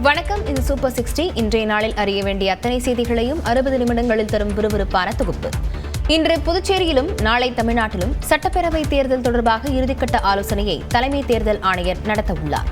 வணக்கம், இது சூப்பர் 60. இன்றைய நாளில் அறிய வேண்டிய அத்தனை செய்திகளையும் 60 நிமிடங்களில் தரும் விறுவிறுப்பான தொகுப்பு. இன்று புதுச்சேரியிலும் நாளை தமிழ்நாட்டிலும் சட்டப்பேரவை தேர்தல் தொடர்பாக இறுதிக்கட்ட ஆலோசனையை தலைமை தேர்தல் ஆணையர் நடத்தவுள்ளார்.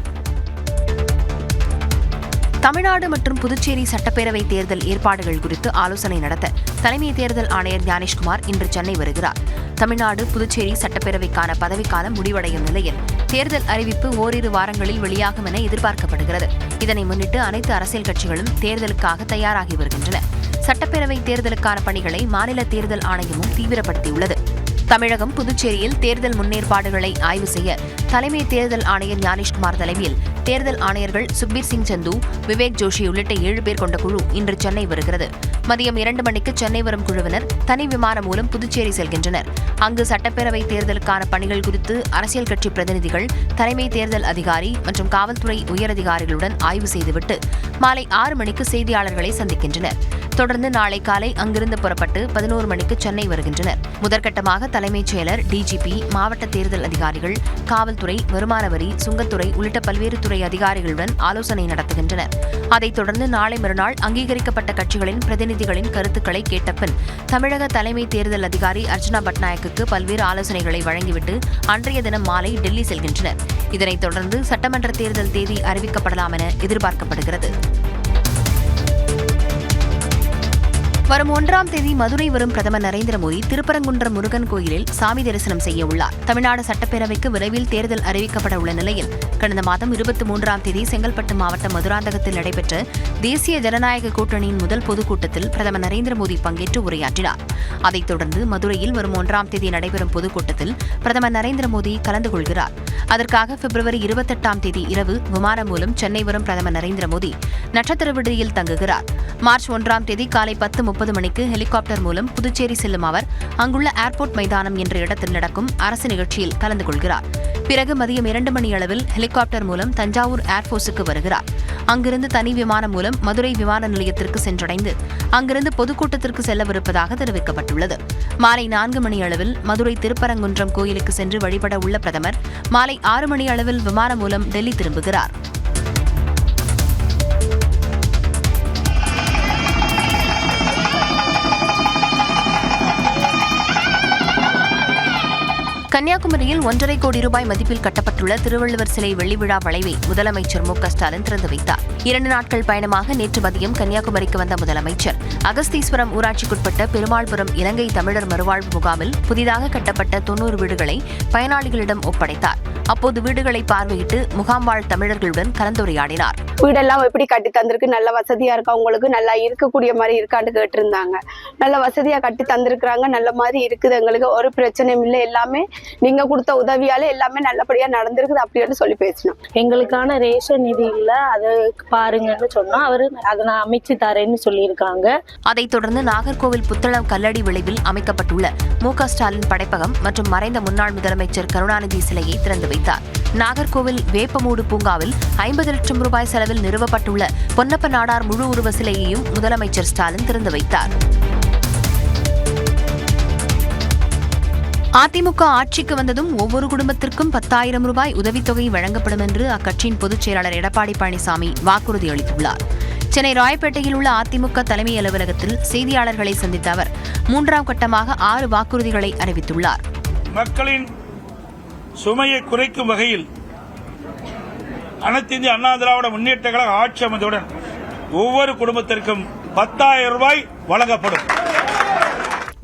தமிழ்நாடு மற்றும் புதுச்சேரி சட்டப்பேரவை தேர்தல் ஏற்பாடுகள் குறித்து ஆலோசனை நடத்த தலைமை தேர்தல் ஆணையர் ஞானேஷ்குமார் இன்று சென்னை வருகிறார். தமிழ்நாடு, புதுச்சேரி சட்டப்பேரவைக்கான பதவிக்காலம் முடிவடையும் நிலையில் தேர்தல் அறிவிப்பு ஓரிரு வாரங்களில் வெளியாகும் என எதிர்பார்க்கப்படுகிறது. இதனை முன்னிட்டு அனைத்து அரசியல் கட்சிகளும் தேர்தலுக்காக தயாராகி வருகின்றன. சட்டப்பேரவை தேர்தலுக்கான பணிகளை மாநில தேர்தல் ஆணையமும் தீவிரப்படுத்தியுள்ளது. தமிழகம், புதுச்சேரியில் தேர்தல் முன்னேற்பாடுகளை ஆய்வு செய்ய தலைமை தேர்தல் ஆணையர் ஞானேஷ்குமார் தலைமையில் தேர்தல் ஆணையர்கள் சுக்பீர் சிங் சந்து, விவேக் ஜோஷி உள்ளிட்ட 7 பேர் கொண்ட குழு இன்று சென்னை வருகிறது. மதியம் 2 மணிக்கு சென்னை வரும் குழுவினர் தனி விமானம் மூலம் புதுச்சேரி செல்கின்றனர். அங்கு சட்டப்பேரவை தேர்தலுக்கான பணிகள் குறித்து அரசியல் கட்சி பிரதிநிதிகள், தலைமை தேர்தல் அதிகாரி மற்றும் காவல்துறை உயரதிகாரிகளுடன் ஆய்வு செய்துவிட்டு மாலை 6 மணிக்கு செய்தியாளர்களை சந்திக்கின்றனர். தொடர்ந்து நாளை காலை அங்கிருந்து புறப்பட்டு 11 மணிக்கு சென்னை வருகின்றனர். முதற்கட்டமாக தலைமைச் செயலர், டிஜிபி, மாவட்ட தேர்தல் அதிகாரிகள், காவல்துறை, வருமான வரி, சுங்கத்துறை உள்ளிட்ட பல்வேறு துறை அதிகாரிகளுடன் ஆலோசனை நடத்துகின்றனர். அதைத் தொடர்ந்து நாளை மறுநாள் அங்கீகரிக்கப்பட்ட கட்சிகளின் பிரதிநிதிகளின் கருத்துக்களை கேட்ட பின் தமிழக தலைமை தேர்தல் அதிகாரி அர்ச்சனா பட்நாயக்குக்கு பல்வேறு ஆலோசனைகளை வழங்கிவிட்டு அன்றைய தினம் மாலை டெல்லி செல்கின்றனர். இதனைத் தொடர்ந்து சட்டமன்ற தேர்தல் தேதி அறிவிக்கப்படலாம் என எதிர்பார்க்கப்படுகிறது. வரும் 1ஆம் தேதி மதுரை வரும் பிரதமர் நரேந்திர மோடி திருப்பரங்குன்றம் முருகன் கோயிலில் சாமி தரிசனம் செய்ய உள்ளார். தமிழ்நாடு சட்டப்பேரவைக்கு விரைவில் தேர்தல் அறிவிக்கப்பட உள்ள நிலையில் கடந்த மாதம் 23ஆம் தேதி செங்கல்பட்டு மாவட்டம் மதுராந்தகத்தில் நடைபெற்ற தேசிய ஜனநாயக கூட்டணியின் முதல் பொதுக்கூட்டத்தில் பிரதமர் நரேந்திர மோடி பங்கேற்று உரையாற்றினார். அதைத் தொடர்ந்து மதுரையில் வரும் 1ஆம் தேதி நடைபெறும் பொதுக்கூட்டத்தில் பிரதமர் நரேந்திர மோடி கலந்து கொள்கிறார். அதற்காக பிப்ரவரி 28ஆம் தேதி இரவு விமானம் மூலம் சென்னை வரும் பிரதமர் நரேந்திர மோடி நட்சத்திர விடுதியில் தங்குகிறார். மார்ச் 1ஆம் தேதி காலை 10:30 மணிக்கு ஹெலிகாப்டர் மூலம் புதுச்சேரி செல்லும் அவர் அங்குள்ள ஏர்போர்ட் மைதானம் என்ற இடத்தில் நடக்கும் அரசு நிகழ்ச்சியில் கலந்து கொள்கிறார். பிறகு மதியம் 2 மணி அளவில் ஹெலிகாப்டர் மூலம் தஞ்சாவூர் ஏர்போர்ஸுக்கு வருகிறார். அங்கிருந்து தனி விமானம் மூலம் மதுரை விமான நிலையத்திற்கு சென்றடைந்து அங்கிருந்து பொதுக்கூட்டத்திற்கு செல்லவிருப்பதாக தெரிவிக்கப்பட்டுள்ளது. மாலை 4 மணி அளவில் மதுரை திருப்பரங்குன்றம் கோயிலுக்கு சென்று வழிபட உள்ள பிரதமர் மாலை 6 மணி அளவில் விமானம் மூலம் டெல்லி திரும்புகிறார். கன்னியாகுமரியில் 1.5 கோடி ரூபாய் மதிப்பில் கட்டப்பட்டுள்ள திருவள்ளுவர் சிலை வெள்ளி விழா வளைவை முதலமைச்சர் மு க ஸ்டாலின் திறந்து வைத்தார். 2 நாட்கள் பயணமாக நேற்று மதியம் கன்னியாகுமரிக்கு வந்த முதலமைச்சர் அகஸ்தீஸ்வரம் ஊராட்சிக்குட்பட்ட பெருமாள்புரம் இலங்கை தமிழர் மறுவாழ்வு முகாமில் புதிதாக கட்டப்பட்ட 90 வீடுகளை பயனாளிகளிடம் ஒப்படைத்தார். அப்போது வீடுகளை பார்வையிட்டு முகாம் வாழ் தமிழர்களுடன் கலந்துரையாடினார். வீடெல்லாம் எப்படி கட்டி தந்திருக்கு, நல்ல வசதியா இருக்கா, உங்களுக்கு நல்லா இருக்கக்கூடிய மாதிரி இருக்கான்னு கேட்டிருந்தாங்க. நல்ல வசதியா கட்டி தந்திருக்கிறாங்க, நல்ல மாதிரி இருக்குது, எங்களுக்கு ஒரு பிரச்சனையும் இல்லை, எல்லாமே நீங்க கொடுத்த உதவியால எல்லாமே நல்லபடியா நடந்திருக்குது அப்படின்னு சொல்லி பேசணும். எங்களுக்கான ரேஷன் நிதி இல்ல, அதை பாருங்கன்னு சொன்னா அவரு அதை நான் அமைச்சு தரேன்னு சொல்லியிருக்காங்க. அதைத் தொடர்ந்து நாகர்கோவில் புத்தளம் கல்லடி விளைவில் அமைக்கப்பட்டுள்ள மு க ஸ்டாலின் படைப்பகம் மற்றும் மறைந்த முன்னாள் முதலமைச்சர் கருணாநிதி சிலையை திறந்து வைத்தார். நாகர்கோவில் வேப்பமூடு பூங்காவில் 50 லட்சம் ரூபாய் செலவில் நிறுவப்பட்டுள்ள பொன்னப்ப நாடார் முழு உருவ சிலையையும் முதலமைச்சர் ஸ்டாலின் திறந்து வைத்தார். அதிமுக ஆட்சிக்கு வந்ததும் ஒவ்வொரு குடும்பத்திற்கும் 10,000 ரூபாய் உதவித்தொகை வழங்கப்படும் என்று அக்கட்சியின் பொதுச் செயலாளர் எடப்பாடி பழனிசாமி வாக்குறுதி அளித்துள்ளார். சென்னை ராயப்பேட்டையில் உள்ள அதிமுக தலைமை அலுவலகத்தில் செய்தியாளர்களை சந்தித்த அவர் 3ஆம் கட்டமாக 6 வாக்குறுதிகளை அறிவித்துள்ளார். மக்களின் சுமையை குறைக்கும் வகையில் அனைத்து இந்திய அண்ணா திராவிட முன்னேற்ற கழக ஆட்சி அமைந்தவுடன் ஒவ்வொரு குடும்பத்திற்கும் 10,000 ரூபாய் வழங்கப்படும்.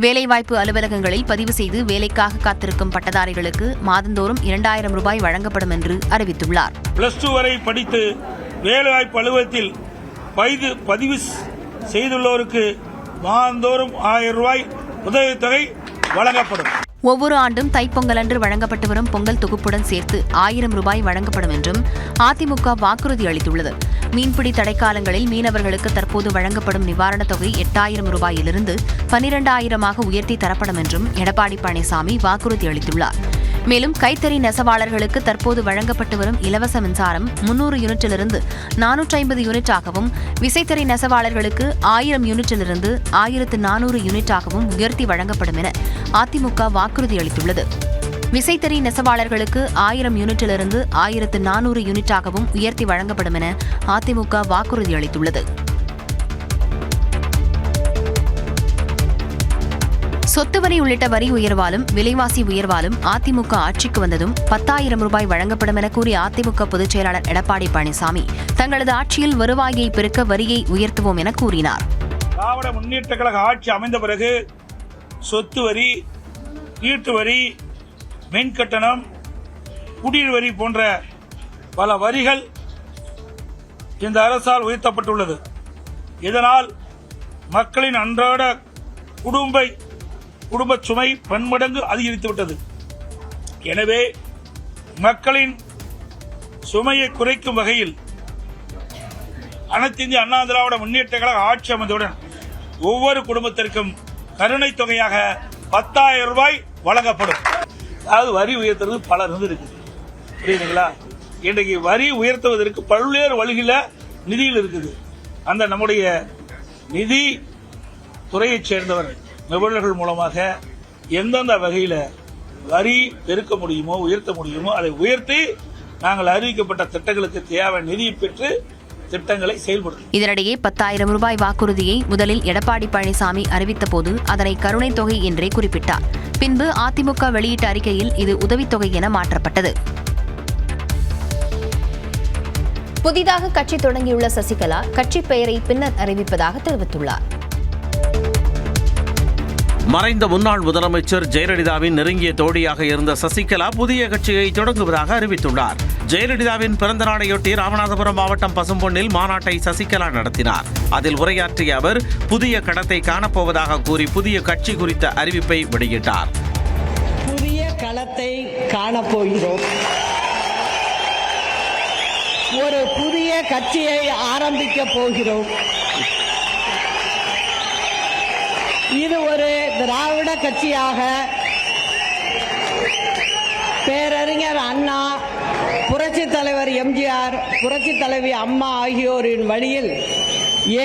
வேலைவாய்ப்பு அலுவலகங்களில் பதிவு செய்து வேலைக்காக காத்திருக்கும் பட்டதாரிகளுக்கு மாதந்தோறும் 2,000 ரூபாய் வழங்கப்படும் என்று அறிவித்துள்ளார். +2 வரை படித்து வேலைவாய்ப்பு அலுவலகத்தில் பதிவு செய்துள்ளோருக்கு மாதந்தோறும் 1000 ரூபாய் உதவித்தொகை வழங்கப்படும். ஒவ்வொரு ஆண்டும் தைப்பொங்கல் அன்று வழங்கப்பட்டு வரும் பொங்கல் தொகுப்புடன் சேர்த்து 1000 ரூபாய் வழங்கப்படும் என்றும் அதிமுக வாக்குறுதி அளித்துள்ளது. மீன்பிடி தடைக்காலங்களில் மீனவர்களுக்கு தற்போது வழங்கப்படும் நிவாரணத் தொகை 8,000 ரூபாயிலிருந்து 12,000ஆக உயர்த்தி தரப்படும் என்றும் எடப்பாடி பழனிசாமி வாக்குறுதி அளித்துள்ளார். மேலும் கைத்தறி நெசவாளர்களுக்கு தற்போது வழங்கப்பட்டு வரும் இலவச மின்சாரம் 300 யூனிட்டிலிருந்து 450 யூனிட்டாகவும், விசைத்தறி நெசவாளர்களுக்கு 1000 யூனிட்டிலிருந்து 1400 யூனிட்டாகவும் உயர்த்தி வழங்கப்படும் என அதிமுக வாக்குறுதி அளித்துள்ளது. விசைத்தறி நெசவாளர்களுக்கு 1000 யூனிட்டிலிருந்து 1400 யூனிட்டாகவும் உயர்த்தி வழங்கப்படும் என அதிமுக வாக்குறுதி அளித்துள்ளது. சொத்து வரி உள்ளிட்ட வரி உயர்வாலும் விலைவாசி உயர்வாலும் அதிமுக ஆட்சிக்கு வந்ததும் 10,000 ரூபாய் வழங்கப்படும் என கூறிய அதிமுக பொதுச் செயலாளர் எடப்பாடி பழனிசாமி தங்களது ஆட்சியில் வருவாயை பெருக்க வரியை உயர்த்துவோம் என கூறினார். திராவிட முன்னேற்ற கழக ஆட்சி அமைந்த பிறகு சொத்து வரி, வீட்டு வரி, மின் கட்டணம், குடிநீர் வரி போன்ற பல வரிகள் இந்த அரசால் உயர்த்தப்பட்டுள்ளது. இதனால் மக்களின் அன்றாட குடும்ப சுமை பன்மடங்கு அதிகரித்துவிட்டது. எனவே மக்களின் சுமையை குறைக்கும் வகையில் அனைத்து இந்திய அண்ணா திராவிட முன்னேற்ற கழக ஆட்சி அமைந்தவுடன் ஒவ்வொரு குடும்பத்திற்கும் கருணை தொகையாக 10,000 ரூபாய் வழங்கப்படும். அதாவது வரி உயர்த்துறது பலர் இருக்குது, புரியுதுங்களா? இன்றைக்கு வரி உயர்த்துவதற்கு பல்வேறு வழிகள நிதியில் இருக்குது. அந்த நம்முடைய நிதி துறையைச் சேர்ந்தவர் நிபுணர்கள் மூலமாக எந்தெந்த வகையில வரி பெருக்க முடியுமோ, உயர்த்த முடியுமோ அதை உயர்த்தி நாங்கள் அறிவிக்கப்பட்ட திட்டங்களுக்கு தேவை நிதியை பெற்று திட்டங்களை செயல்படுத்தும். இதனிடையே 10,000 ரூபாய் வாக்குறுதியை முதலில் எடப்பாடி பழனிசாமி அறிவித்த போது அதனை கருணை தொகை என்றே குறிப்பிட்டார். பின்பு அதிமுக வெளியிட்ட அறிக்கையில் இது உதவித்தொகை என மாற்றப்பட்டது. புதிதாக கட்சி தொடங்கியுள்ள சசிகலா கட்சி பெயரை பின்னர் அறிவிப்பதாக தெரிவித்துள்ளார். மறைந்த முன்னாள் முதலமைச்சர் ஜெயலலிதாவின் நெருங்கிய தோழியாக இருந்த சசிகலா புதிய கட்சியை தொடங்குவதாக அறிவித்துள்ளார். ஜெயலலிதாவின் பிறந்த நாளையொட்டி ராமநாதபுரம் மாவட்டம் பசும்பொன்னில் மாநாட்டை சசிகலா நடத்தினார். அதில் உரையாற்றிய அவர் புதிய களத்தை காணப்போவதாக கூறி புதிய கட்சி குறித்த அறிவிப்பை வெளியிட்டார். புதிய களத்தை காணப்போகிறோம். ஒரு புதிய கட்சியை ஆரம்பிக்க போகிறோம். இது ஒரு திராவிட கட்சியாக பேரறிஞர் அண்ணா, புரட்சி தலைவர் எம்ஜிஆர், புரட்சி தலைவி அம்மா ஆகியோரின் வழியில்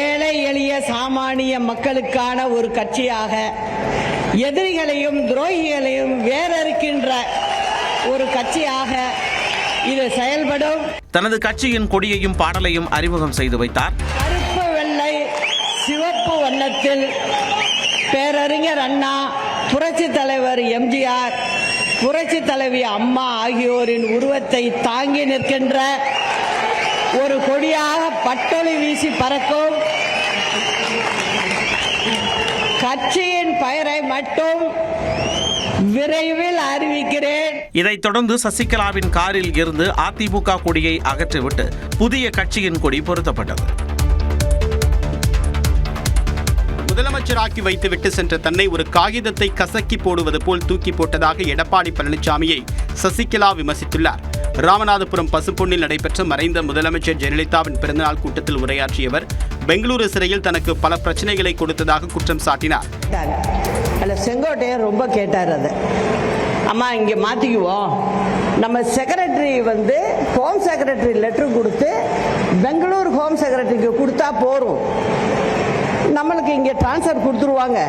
ஏழை எளிய சாமானிய மக்களுக்கான ஒரு கட்சியாக எதிரிகளையும் துரோகிகளையும் வேறறுக்கின்ற ஒரு கட்சியாக இது செயல்படும். தனது கட்சியின் கொடியையும் பாடலையும் அறிமுகம் செய்து வைத்தார். கருப்பு, வெள்ளை, சிவப்பு வண்ணத்தில் பேரறிஞர் அண்ணா, புரட்சி தலைவர் எம்ஜிஆர், புரட்சி தலைவி அம்மா ஆகியோரின் உருவத்தை தாங்கி நிற்கின்ற ஒரு கொடியாக பட்டொளி வீசி பறக்கும். கட்சியின் பெயரை மட்டும் விரைவில் அறிவிக்கிறேன். இதைத் தொடர்ந்து சசிகலாவின் காரில் இருந்து அதிமுக கொடியை அகற்றிவிட்டு புதிய கட்சியின் கொடி பொருத்தப்பட்டது. முதலமைச்சராக்கி வைத்துவிட்டு சென்ற தன்னை ஒரு காகிதத்தை கசக்கி போடுவது போல் தூக்கி போட்டதாக எடப்பாடி பழனிசாமியை சசிகலா விமர்சித்துள்ளார். ராமநாதபுரம் பசும்பொன்னில் நடைபெற்ற மறைந்த முதலமைச்சர் ஜெயலலிதாவின் பிறந்தநாள் கூட்டத்தில் உரையாற்றியவர் பெங்களூரு சிறையில் தனக்கு பல பிரச்சனைகளை கொடுத்ததாக குற்றம் சாட்டினார். செங்கோட்டையர் ரொம்ப கேட்டார், அது அம்மா இங்கே மாற்றிக்குவோம், நம்ம செக்ரட்டரி ஹோம் செக்ரட்டரி லெட்டர் கொடுத்து பெங்களூர் ஹோம் செக்ரட்டரிக்கு கொடுத்தா போறோம், நம்மளுக்கு இங்கே டிரான்ஸ்ஃபர் கொடுத்துருவாங்க,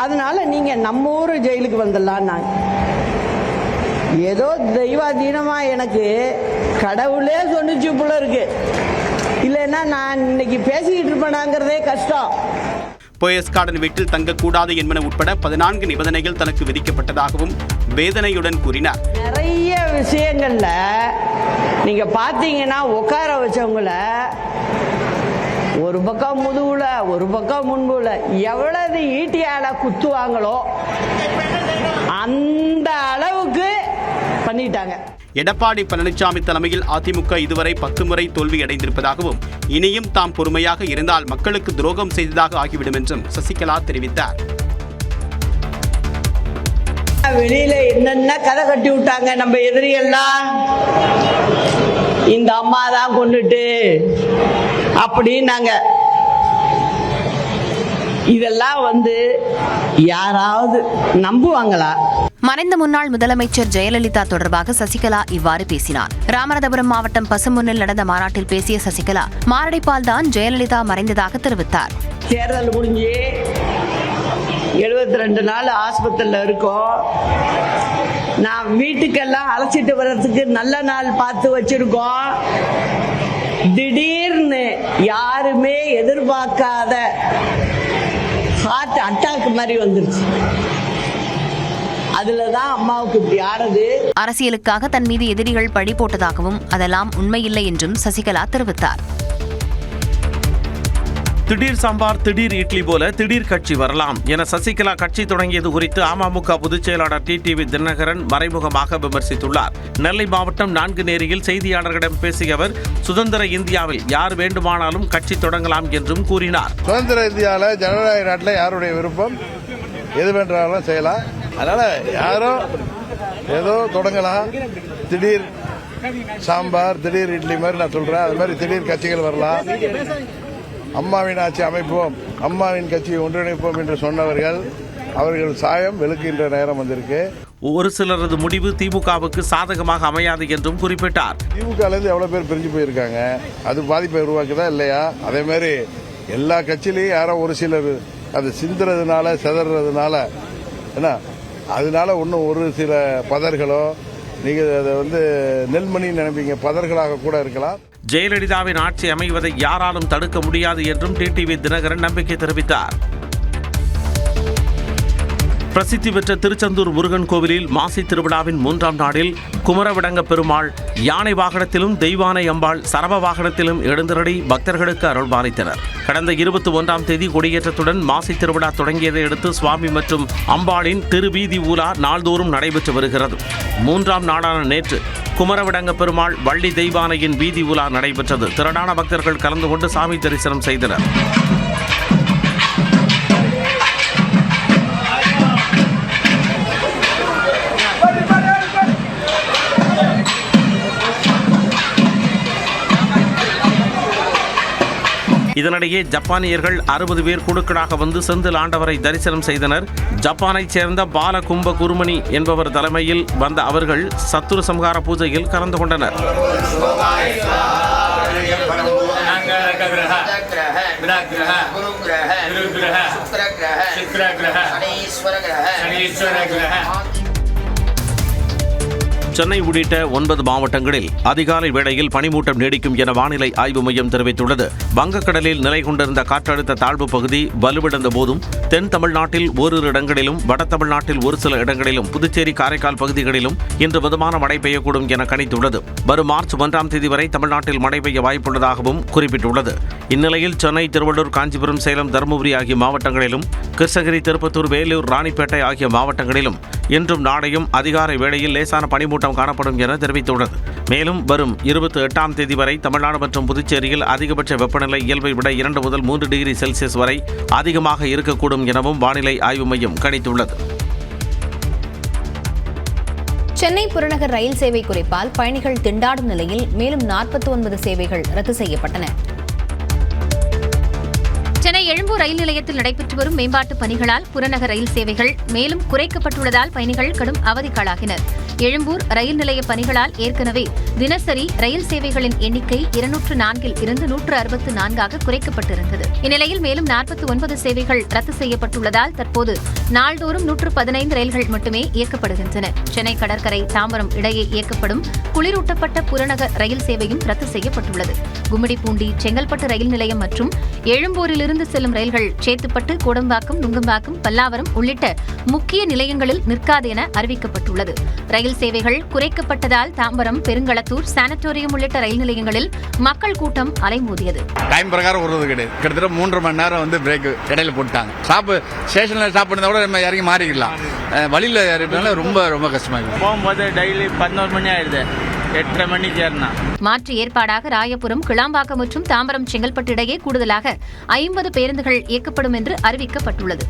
அதனால நீங்க நம்ம ஊர் ஜெயிலுக்கு வந்துடலாம். நான் ஏதோ தெய்வாதீனமா எனக்கு கடவுளே சொன்னிச்சு போல இருக்கு, இல்லைன்னா நான் இன்னைக்கு பேசிக்கிட்டு இருப்பேனாங்கிறதே கஷ்டம். போயஸ் கார்டன் வீட்டில் தங்கக்கூடாது என்பன உட்பட 14 நிபந்தனைகள் தனக்கு விதிக்கப்பட்டதாகவும் வேதனையுடன் கூறினார். நிறைய விஷயங்கள்ல நீங்க பாத்தீங்கன்னா உட்கார வச்சவங்கள ஒரு பக்கம் முதுகுல ஒரு பக்கம் முன்புல எவ்வளவு ஈட்டியால குத்துவாங்களோ அந்த அளவுக்கு பண்ணிட்டாங்க. எடப்பாடி பழனிசாமி தலைமையில் அதிமுக இதுவரை 10 முறை தோல்வி அடைந்திருப்பதாகவும் இனியும் தாம் பொறுமையாக இருந்தால் மக்களுக்கு துரோகம் செய்ததாக ஆகிவிடும் என்றும் சசிகலா தெரிவித்தார். வெளியில என்னென்ன கதை கட்டி விட்டாங்க நம்ம எதிரியெல்லாம், இந்த அம்மா தான் கொண்டுட்டு அப்படின்னாங்க. இதெல்லாம் யாராவது நம்புவாங்களா? மறைந்த முன்னாள் முதலமைச்சர் ஜெயலலிதா தொடர்பாக சசிகலா இவ்வாறு பேசினார். ராமநாதபுரம் மாவட்டம் பசும்பொன்னில் நடந்த மாநாட்டில் பேசிய சசிகலா மாரடைப்பால் தான் ஜெயலலிதா மறைந்ததாக தெரிவித்தார். தேர்தல் முடிஞ்சு 72 நாள் ஆஸ்பத்திரியில் இருக்கோம். நான் வீட்டுக்கெல்லாம் அழைச்சிட்டு வர்றதுக்கு நல்ல நாள் பார்த்து வச்சிருக்கோம். திடீர்னு யாருமே எதிர்பார்க்காத ஹார்ட் அட்டாக் மாதிரி வந்துருச்சு. அதுலதான் அம்மாவுக்கு இப்படி ஆனது. அரசியலுக்காக தன் மீது எதிரிகள் பழி போட்டதாகவும் அதெல்லாம் உண்மையில்லை என்றும் சசிகலா தெரிவித்தார். திடீர் சாம்பார் திடீர் இட்லி போல திடீர் கட்சி வரலாம் என சசிகலா கட்சி தொடங்கியது குறித்து அமமுக பொதுச் செயலாளர் டிடிவி தினகரன் மறைமுகமாக விமர்சித்துள்ளார். நெல்லை மாவட்டம் நான்குநேரியில் செய்தியாளர்களிடம் பேசிய அவர், சுதந்திர இந்தியாவில் யார் வேண்டுமானாலும் கட்சி தொடங்கலாம் என்றும் கூறினார். சுதந்திர இந்தியாவில் ஜனநாயக நாட்டில் யாருடைய விருப்பம் எது வேண்டாலும் செய்யலாம். அதனால யாரோ ஏதோ தொடங்கலாம். திடீர் சாம்பார் திடீர் இட்லி மாதிரி நான் சொல்றேன். அது மாதிரி திடீர் கட்சிகள் வரலாம். அம்மாவின் ஆட்சி அமைப்போம், அம்மாவின் கட்சியை ஒன்றிணைப்போம் என்று சொன்னவர்கள் அவர்கள் சாயம் வெளுக்கின்ற நேரம் வந்திருக்கு. ஒரு சிலரது முடிவு திமுகவுக்கு சாதகமாக அமையாது என்றும் குறிப்பிட்டார். திமுகலேருந்து எவ்வளவு பேர் பிரிஞ்சு போயிருக்காங்க, அது பாதிப்பை உருவாக்குதா இல்லையா? அதே மாதிரி எல்லா கட்சியிலையும் யாரோ ஒரு சிலர் அது சிந்துறதுனால செதறதுனால என்ன, அதனால இன்னும் ஒரு சில பதர்களோ நீங்க அதை நெல்மணி நினைப்பீங்க, பதர்களாக கூட இருக்கலாம். ஜெயலலிதாவின் ஆட்சி அமைவதை யாராலும் தடுக்க முடியாது என்றும் டிடிவி தினகரன் நம்பிக்கை தெரிவித்தார். பிரசித்தி பெற்ற திருச்செந்தூர் முருகன் கோவிலில் மாசி திருவிழாவின் 3ஆம் நாளில் குமரவிடங்க பெருமாள் யானை வாகனத்திலும் தெய்வானை அம்பாள் சரப வாகனத்திலும் எழுந்தருளி பக்தர்களுக்கு அருள்பாலித்தனர். கடந்த 21ஆம் தேதி கொடியேற்றத்துடன் மாசி திருவிழா தொடங்கியதை அடுத்து சுவாமி மற்றும் அம்பாளின் திருவீதி ஊலா நாள்தோறும் நடைபெற்று வருகிறது. 3ஆம் நாளான நேற்று குமரவிடங்க பெருமாள் வள்ளி தெய்வானையின் வீதி உலா நடைபெற்றது. திரளான பக்தர்கள் கலந்து கொண்டு சாமி தரிசனம் செய்தனர். இதனிடையே ஜப்பானியர்கள் 60 பேர் குழுக்களாக வந்து செந்தில் ஆண்டவரை தரிசனம் செய்தனர். ஜப்பானைச் சேர்ந்த பால கும்ப குருமணி என்பவர் தலைமையில் வந்த அவர்கள் சத்துரு சம்ஹார பூஜையில் கலந்து கொண்டனர். சென்னை உள்ளிட்ட 9 மாவட்டங்களில் அதிகாலை வேளையில் பனிமூட்டம் நீடிக்கும் என வானிலை ஆய்வு மையம் தெரிவித்துள்ளது. வங்கக்கடலில் நிலை கொண்டிருந்த காற்றழுத்த தாழ்வு பகுதி வலுவிழந்த போதும் தென் தமிழ்நாட்டில் ஓரிரு இடங்களிலும் வட தமிழ்நாட்டில் ஒரு சில இடங்களிலும் புதுச்சேரி காரைக்கால் பகுதிகளிலும் இன்று மிதமான மழை பெய்யக்கூடும் என கணித்துள்ளது. வரும் மார்ச் 1ஆம் தேதி வரை தமிழ்நாட்டில் மழை பெய்ய வாய்ப்புள்ளதாகவும் குறிப்பிட்டுள்ளது. இந்நிலையில் சென்னை, திருவள்ளூர், காஞ்சிபுரம், சேலம், தருமபுரி ஆகிய மாவட்டங்களிலும் கிருஷ்ணகிரி, திருப்பத்தூர், வேலூர், ராணிப்பேட்டை ஆகிய மாவட்டங்களிலும் இன்றும் நாளையும் அதிகாலை வேளையில் லேசான பனிமூட்டம் காணப்படும் என தெரிவித்துள்ளது. மேலும் வரும் 28ஆம் தேதி வரை தமிழ்நாடு மற்றும் புதுச்சேரியில் அதிகபட்ச வெப்பநிலை இயல்பை விட 2 முதல் 3 டிகிரி செல்சியஸ் வரை அதிகமாக இருக்கக்கூடும் எனவும் வானிலை ஆய்வு மையம் கணித்துள்ளது. சென்னை புறநகர் ரயில் சேவை குறைப்பால் பயணிகள் திண்டாடும் நிலையில் மேலும் 49 சேவைகள் ரத்து செய்யப்பட்டன. சென்னை எழும்பூர் ரயில் நிலையத்தில் நடைபெற்று வரும் மேம்பாட்டு பணிகளால் புறநகர் ரயில் சேவைகள் மேலும் குறைக்கப்பட்டுள்ளதால் பயணிகள் கடும் அவதிக்காளாகினர். எழும்பூர் ரயில் நிலைய பணிகளால் ஏற்கனவே தினசரி ரயில் சேவைகளின் எண்ணிக்கை 204 இருந்து 164 குறைக்கப்பட்டிருந்தது. இந்நிலையில் மேலும் 49 சேவைகள் ரத்து செய்யப்பட்டுள்ளதால் தற்போது நாள்தோறும் 115 ரயில்கள் மட்டுமே இயக்கப்படுகின்றன. சென்னை கடற்கரை, தாம்பரம் இடையே இயக்கப்படும் குளிரூட்டப்பட்ட புறநகர் ரயில் சேவையும் ரத்து செய்யப்பட்டுள்ளது. கும்மிடிப்பூண்டி, செங்கல்பட்டு ரயில் நிலையம் மற்றும் எழும்பூரிலிருந்து செல்லும் ரயில்கள் சேத்துப்பட்டு, கோடம்பாக்கம், நுங்கம்பாக்கம், பல்லாவரம் உள்ளிட்ட முக்கிய நிலையங்களில் நிற்காது என அறிவிக்கப்பட்டுள்ளது. ரயில் சேவைகள் குறைக்கப்பட்டதால் தாம்பரம், பெருங்களத்தூர், சானட்டோரியம் உள்ளிட்ட ரயில் நிலையங்களில் மக்கள் கூட்டம் அலைமோதியது. டைம் பிரகாரம் வருவது கிடையாது. கிட்டத்தட்ட 3.5 மணி நேரம் பிரேக் இடையில போட்டாங்க. ஸ்டேஷன்ல ஸ்டாப் பண்ணா கூட நம்ம இறங்கி மாறிக்கலாம். வழியில இறங்கினால ரொம்ப ரொம்ப கஷ்டமா இருக்கு. போகும்போது டெய்லி 11 மணி ஆயிடுது, 8:30 மணிக்கு ஏறினா. மாற்று ஏற்பாடாக ராயபுரம், கிளாம்பாக்கம் மற்றும் தாம்பரம், செங்கல்பட்டு இடையே கூடுதலாக 50 பேருந்துகள் இயக்கப்படும் என்று அறிவிக்கப்பட்டுள்ளது.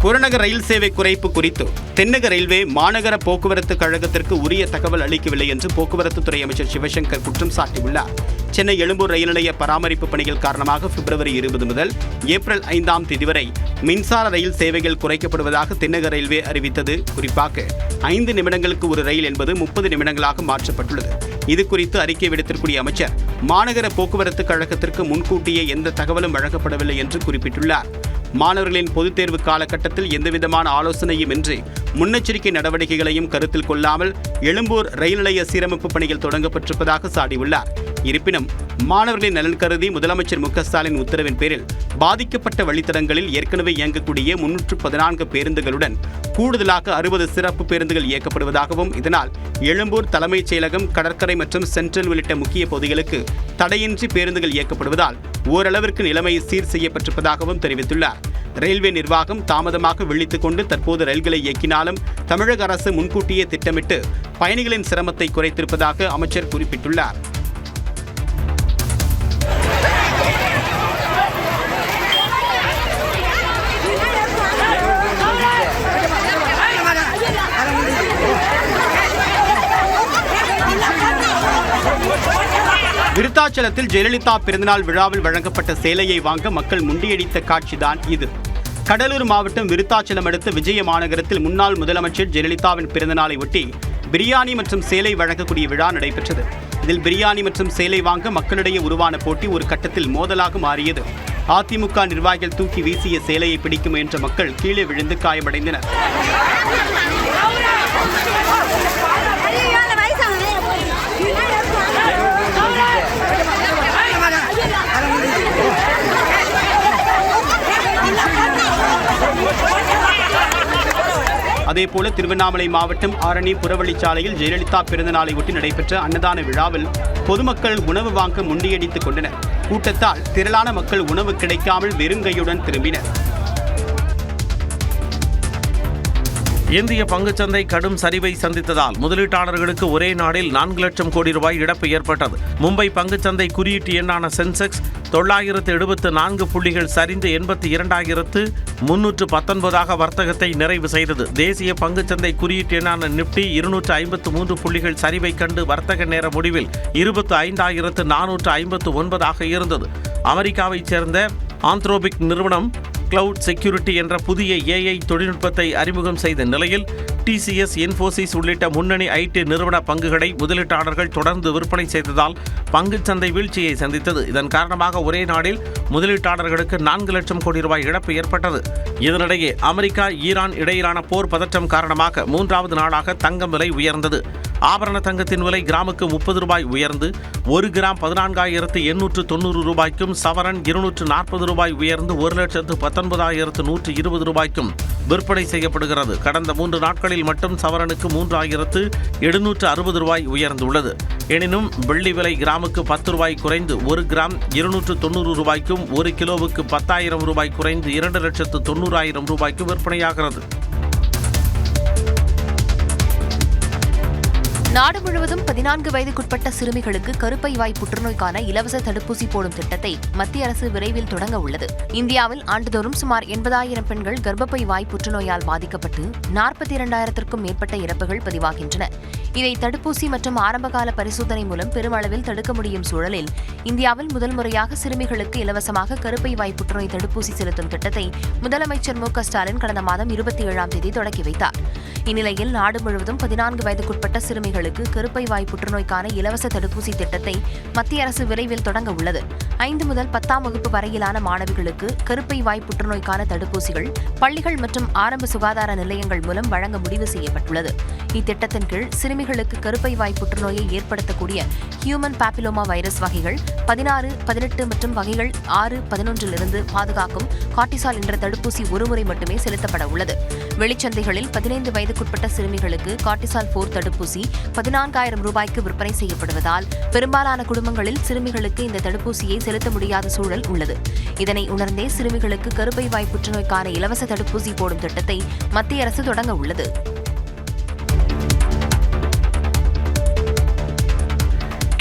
புறநகர் ரயில் சேவை குறைப்பு குறித்து தென்னக ரயில்வே மாநகர போக்குவரத்து கழகத்திற்கு உரிய தகவல் அளிக்கவில்லை என்று போக்குவரத்து துறை அமைச்சர் சிவசங்கர் குற்றம் சாட்டியுள்ளார். சென்னை எழும்பூர் ரயில் நிலைய பராமரிப்பு பணிகள் காரணமாக பிப்ரவரி 20 முதல் ஏப்ரல் 5ஆம் தேதி வரை மின்சார ரயில் சேவைகள் குறைக்கப்படுவதாக தென்னக ரயில்வே அறிவித்தது. குறிப்பாக 5 நிமிடங்களுக்கு ஒரு ரயில் என்பது 30 நிமிடங்களாக மாற்றப்பட்டுள்ளது. இது குறித்து அறிக்கை விடுத்திருக்கூடிய அமைச்சர் மாநகர போக்குவரத்து கழகத்திற்கு முன்கூட்டியே எந்த தகவலும் வழங்கப்படவில்லை என்று குறிப்பிட்டுள்ளார். மாணவர்களின் பொதுத் தேர்வு காலகட்டத்தில் எந்தவிதமான ஆலோசனையும் இன்றி முன்னெச்சரிக்கை நடவடிக்கைகளையும் கருத்தில் கொள்ளாமல் எழும்பூர் ரயில் நிலைய சீரமைப்பு பணிகள் தொடங்கப்பட்டிருப்பதாக சாடியுள்ளார். இருப்பினும் மாணவர்களின் நலன் கருதி முதலமைச்சர் மு.க.ஸ்டாலின் உத்தரவின் பேரில் பாதிக்கப்பட்ட வழித்தடங்களில் ஏற்கனவே இயங்கக்கூடிய 314 பேருந்துகளுடன் கூடுதலாக 60 சிறப்பு பேருந்துகள் இயக்கப்படுவதாகவும், இதனால் எழும்பூர் தலைமைச் செயலகம், கடற்கரை மற்றும் சென்ட்ரல் உள்ளிட்ட முக்கிய பகுதிகளுக்கு தடையின்றி பேருந்துகள் இயக்கப்படுவதால் ஓரளவிற்கு நிலைமை சீர் செய்யப்பட்டிருப்பதாகவும் தெரிவித்துள்ளார். ரயில்வே நிர்வாகம் தாமதமாக விழித்துக் கொண்டு தற்போது ரயில்களை இயக்கினாலும் தமிழக அரசு முன்கூட்டியே திட்டமிட்டு பயணிகளின் சிரமத்தை குறைத்திருப்பதாக அமைச்சர் குறிப்பிட்டுள்ளார். விருத்தாச்சலத்தில் ஜெயலலிதா பிறந்தநாள் விழாவில் வழங்கப்பட்ட சேலையை வாங்க மக்கள் முண்டியடித்த காட்சிதான் இது. கடலூர் மாவட்டம் விருத்தாச்சலம் அடுத்த விஜய மாநகரத்தில் முன்னாள் முதலமைச்சர் ஜெயலலிதாவின் பிறந்தநாளை ஒட்டி பிரியாணி மற்றும் சேலை வழங்கக்கூடிய விழா நடைபெற்றது. இதில் பிரியாணி மற்றும் சேலை வாங்க மக்களிடையே உருவான போட்டி ஒரு கட்டத்தில் மோதலாக மாறியது. அதிமுக நிர்வாகிகள் தூக்கி வீசிய சேலையை பிடிக்க முயன்ற மக்கள் கீழே விழுந்து காயமடைந்தனர். அதேபோல திருவண்ணாமலை மாவட்டம் ஆரணி புறவழிச்சாலையில் ஜெயலலிதா பிறந்தநாளை ஒட்டி நடைபெற்ற அன்னதான விழாவில் பொதுமக்கள் உணவு வாங்க முண்டியடித்துக் கொண்டனர். கூட்டத்தால் திரளான மக்கள் உணவு கிடைக்காமல் வெறுங்கையுடன் திரும்பினர். இந்திய பங்குச்சந்தை கடும் சரிவை சந்தித்ததால் முதலீட்டாளர்களுக்கு ஒரே நாளில் 4 லட்சம் கோடி ரூபாய் இழப்பு ஏற்பட்டது. மும்பை பங்குச்சந்தை குறியீட்டு எண்ணான சென்செக்ஸ் 974 புள்ளிகள் சரிந்து 82,319 வர்த்தகத்தை நிறைவு செய்தது. தேசிய பங்குச்சந்தை குறியீட்டு எண்ணான நிப்டி 253 புள்ளிகள் சரிவை கண்டு வர்த்தக நேர முடிவில் 25,459 இருந்தது. அமெரிக்காவைச் சேர்ந்த ஆந்த்ரோபிக் நிறுவனம் கிளவுட் செக்யூரிட்டி என்ற புதிய AI தொழில்நுட்பத்தை அறிமுகம் செய்த நிலையில் TCS, இன்ஃபோசிஸ் உள்ளிட்ட முன்னணி IT நிறுவன பங்குகளை முதலீட்டாளர்கள் தொடர்ந்து விற்பனை செய்ததால் பங்குச்சந்தை வீழ்ச்சியை சந்தித்தது. இதன் காரணமாக ஒரே நாளில் முதலீட்டாளர்களுக்கு 4 லட்சம் கோடி ரூபாய் இழப்பு ஏற்பட்டது. இதனிடையே அமெரிக்கா, ஈரான் இடையிலான போர் பதற்றம் காரணமாக 3வது நாளாக தங்கம் விலை உயர்ந்தது. ஆபரண தங்கத்தின் விலை கிராமுக்கு 30 ரூபாய் உயர்ந்து 1 கிராம் 14,890 ரூபாய்க்கும், சவரன் 240 ரூபாய் உயர்ந்து 1,19,120 ரூபாய்க்கும் விற்பனை செய்யப்படுகிறது. கடந்த 3 நாட்களில் மட்டும் சவரனுக்கு 3,760 ரூபாய் உயர்ந்துள்ளது. எனினும் வெள்ளி விலை கிராமுக்கு 10 ரூபாய் குறைந்து 1 கிராம் 290 ரூபாய்க்கும், 1 கிலோவுக்கு 10,000 ரூபாய் குறைந்து 2,90,000 ரூபாய்க்கு விற்பனையாகிறது. நாடு முழுவதும் 14 வயதுக்குட்பட்ட சிறுமிகளுக்கு கருப்பை வாய் புற்றுநோய்க்கான இலவச தடுப்பூசி போடும் திட்டத்தை மத்திய அரசு விரைவில் தொடங்க உள்ளது. இந்தியாவில் ஆண்டுதோறும் சுமார் 80,000 பெண்கள் கர்ப்பப்பை வாய் புற்றுநோயால் பாதிக்கப்பட்டு 42,000க்கும் மேற்பட்ட இறப்புகள் பதிவாகின்றன. இதை தடுப்பூசி மற்றும் ஆரம்பகால பரிசோதனை மூலம் பெருமளவில் தடுக்க முடியும் சூழலில் இந்தியாவில் முதல் முறையாக சிறுமிகளுக்கு இலவசமாக கருப்பை வாய் புற்றுநோய் தடுப்பூசி செலுத்தும் திட்டத்தை முதலமைச்சர் மு.க.ஸ்டாலின் கடந்த மாதம் 27ஆம் தேதி தொடங்கி வைத்தார். இந்நிலையில் நாடு முழுவதும் 14 வயதுக்குட்பட்ட சிறுமிகளுக்கு கருப்பை வாய் புற்றுநோய்க்கான இலவச தடுப்பூசி திட்டத்தை மத்திய அரசு விரைவில் தொடங்க உள்ளது. 5 முதல் 10ஆம் வகுப்பு வரையிலான மாணவிகளுக்கு கருப்பை வாய் புற்றுநோய்க்கான தடுப்பூசிகள் பள்ளிகள் மற்றும் ஆரம்ப சுகாதார நிலையங்கள் மூலம் வழங்க முடிவு செய்யப்பட்டுள்ளது. இத்திட்டத்தின் கீழ் சிறுமிகளுக்கு கருப்பை வாய் புற்றுநோயை ஏற்படுத்தக்கூடிய ஹியூமன் பாப்பிலோமா வைரஸ் வகைகள் 16, 18 மற்றும் வகைகள் 6, 11 பாதுகாக்கும் கார்டிசால் என்ற தடுப்பூசி ஒருமுறை மட்டுமே செலுத்தப்பட உள்ளது. வெளிச்சந்தைகளில் 15 வயதுக்குட்பட்ட சிறுமிகளுக்கு கார்டிசால் 4 தடுப்பூசி 14,000 ரூபாய்க்கு விற்பனை செய்யப்படுவதால் பெரும்பாலான குடும்பங்களில் சிறுமிகளுக்கு இந்த தடுப்பூசியை செலுத்த முடியாத சூழல் உள்ளது. இதனை உணர்ந்தே சிறுமிகளுக்கு கருப்பை வாய் புற்றுநோய்க்கான இலவச தடுப்பூசி போடும் திட்டத்தை மத்திய அரசு தொடங்க உள்ளது.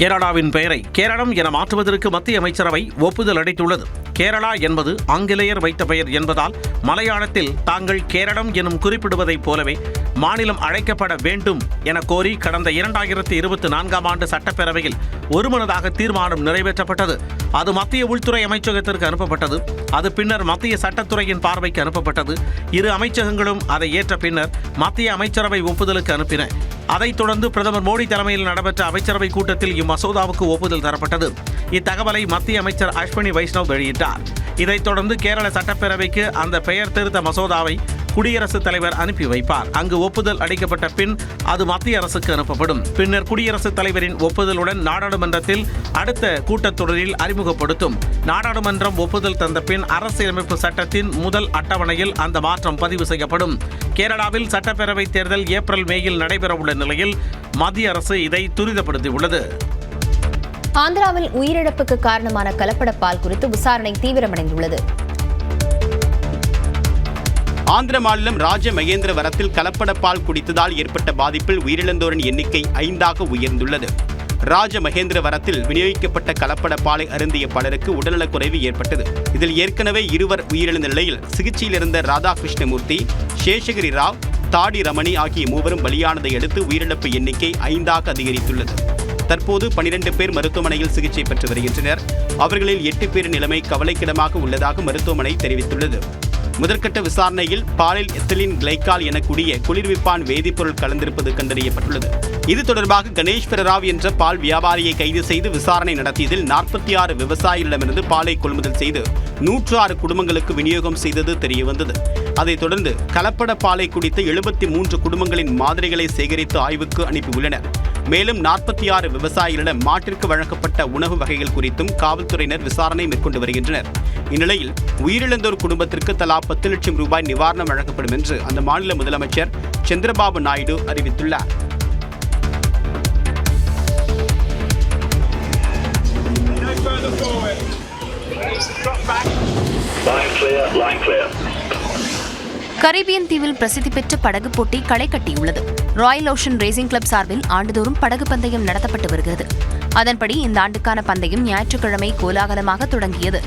கேரளாவின் பெயரை கேரளம் என மாற்றுவதற்கு மத்திய அமைச்சரவை ஒப்புதல் அளித்துள்ளது. கேரளா என்பது ஆங்கிலேயர் வைத்த பெயர் என்பதால் மலையாளத்தில் தாங்கள் கேரளம் எனும் குறிப்பிடுவதைப் போலவே மாநிலம் அழைக்கப்பட வேண்டும் என கோரி கடந்த 2024ஆம் ஆண்டு சட்டப்பேரவையில் ஒருமனதாக தீர்மானம் நிறைவேற்றப்பட்டது. அது மத்திய உள்துறை அமைச்சகத்திற்கு அனுப்பப்பட்டது. அது பின்னர் மத்திய சட்டத்துறையின் பார்வைக்கு அனுப்பப்பட்டது. இரு அமைச்சகங்களும் அதை ஏற்ற பின்னர் மத்திய அமைச்சரவை ஒப்புதலுக்கு அனுப்பின. அதைத் தொடர்ந்து பிரதமர் மோடி தலைமையில் நடைபெற்ற அமைச்சரவை கூட்டத்தில் இம்மசோதாவுக்கு ஒப்புதல் தரப்பட்டது. இத்தகவலை மத்திய அமைச்சர் அஸ்வினி வைஷ்ணவ் வெளியிட்டார். இதைத் தொடர்ந்து கேரள சட்டப்பேரவைக்கு அந்த பெயர் திருத்த மசோதாவை குடியரசுத் தலைவர் அனுப்பி வைப்பார். அங்கு ஒப்புதல் அளிக்கப்பட்ட பின் அது மத்திய அரசுக்கு அனுப்பப்படும். பின்னர் குடியரசுத் தலைவரின் ஒப்புதலுடன் நாடாளுமன்றத்தில் அடுத்த கூட்டத்தொடரில் அறிமுகப்படுத்தும். நாடாளுமன்றம் ஒப்புதல் தந்த பின் அரசியலமைப்பு சட்டத்தின் முதல் அட்டவணையில் அந்த மாற்றம் பதிவு செய்யப்படும். கேரளாவில் சட்டப்பேரவை தேர்தல் ஏப்ரல் மேயில் நடைபெறவுள்ள நிலையில் மத்திய அரசு இதை துரிதப்படுத்தியுள்ளது. ஆந்திராவில் உயிரிழப்புக்கு காரணமான கலப்பட பால் குறித்து விசாரணை தீவிரமடைந்துள்ளது. ஆந்திர மாநிலம் ராஜமகேந்திரவரத்தில் கலப்பட பால் குடித்ததால் ஏற்பட்ட பாதிப்பில் உயிரிழந்தோரின் எண்ணிக்கை 5ஆக உயர்ந்துள்ளது. ராஜமகேந்திரவரத்தில் விநியோகிக்கப்பட்ட கலப்பட பாலை அருந்திய பலருக்கு உடல்நலக்குறைவு ஏற்பட்டது. இதில் ஏற்கனவே 2 உயிரிழந்த நிலையில் சிகிச்சையில் இருந்த ராதாகிருஷ்ணமூர்த்தி, சேஷகிரி ராவ், தாடி ரமணி ஆகிய 3 பலியானதை அடுத்து உயிரிழப்பு எண்ணிக்கை 5ஆக அதிகரித்துள்ளது. தற்போது 12 பேர் மருத்துவமனையில் சிகிச்சை பெற்று வருகின்றனர். அவர்களில் 8 பேரின் நிலைமை கவலைக்கிடமாக உள்ளதாக மருத்துவமனை தெரிவித்துள்ளது. முதற்கட்ட விசாரணையில் பாலில் எத்திலீன் கிளைக்கால் எனக்கூடிய குளிர்விப்பான் வேதிப்பொருள் கலந்திருப்பது கண்டறியப்பட்டுள்ளது. இது தொடர்பாக கணேஸ்வர ராவ் என்ற பால் வியாபாரியை கைது செய்து விசாரணை நடத்தியதில் 46 விவசாயிகளிடமிருந்து பாலை கொள்முதல் செய்து 106 குடும்பங்களுக்கு விநியோகம் செய்தது தெரியவந்தது. அதைத் தொடர்ந்து கலப்பட பாலை குடித்த 73 குடும்பங்களின் மாதிரிகளை சேகரித்து ஆய்வுக்கு அனுப்பியுள்ளனர். மேலும் 46 விவசாயிகளிடம் மாட்டிற்கு வழங்கப்பட்ட உணவு வகைகள் குறித்தும் காவல்துறையினர் விசாரணை மேற்கொண்டு வருகின்றனர். இந்நிலையில் உயிரிழந்தோர் குடும்பத்திற்கு தலா 10 லட்சம் ரூபாய் நிவாரணம் வழங்கப்படும் என்று அந்த மாநில முதலமைச்சர் சந்திரபாபு நாயுடு அறிவித்துள்ளார். கரீபியன் தீவில் பிரசித்தி பெற்ற படகு போட்டி களை கட்டியுள்ளது. ராயல் ஓஷன் ரேசிங் கிளப் சார்பில் ஆண்டுதோறும் படகு பந்தயம் நடத்தப்பட்டு வருகிறது. அதன்படி இந்த ஆண்டுக்கான பந்தயம் ஞாயிற்றுக்கிழமை கோலாகலமாக தொடங்கியது.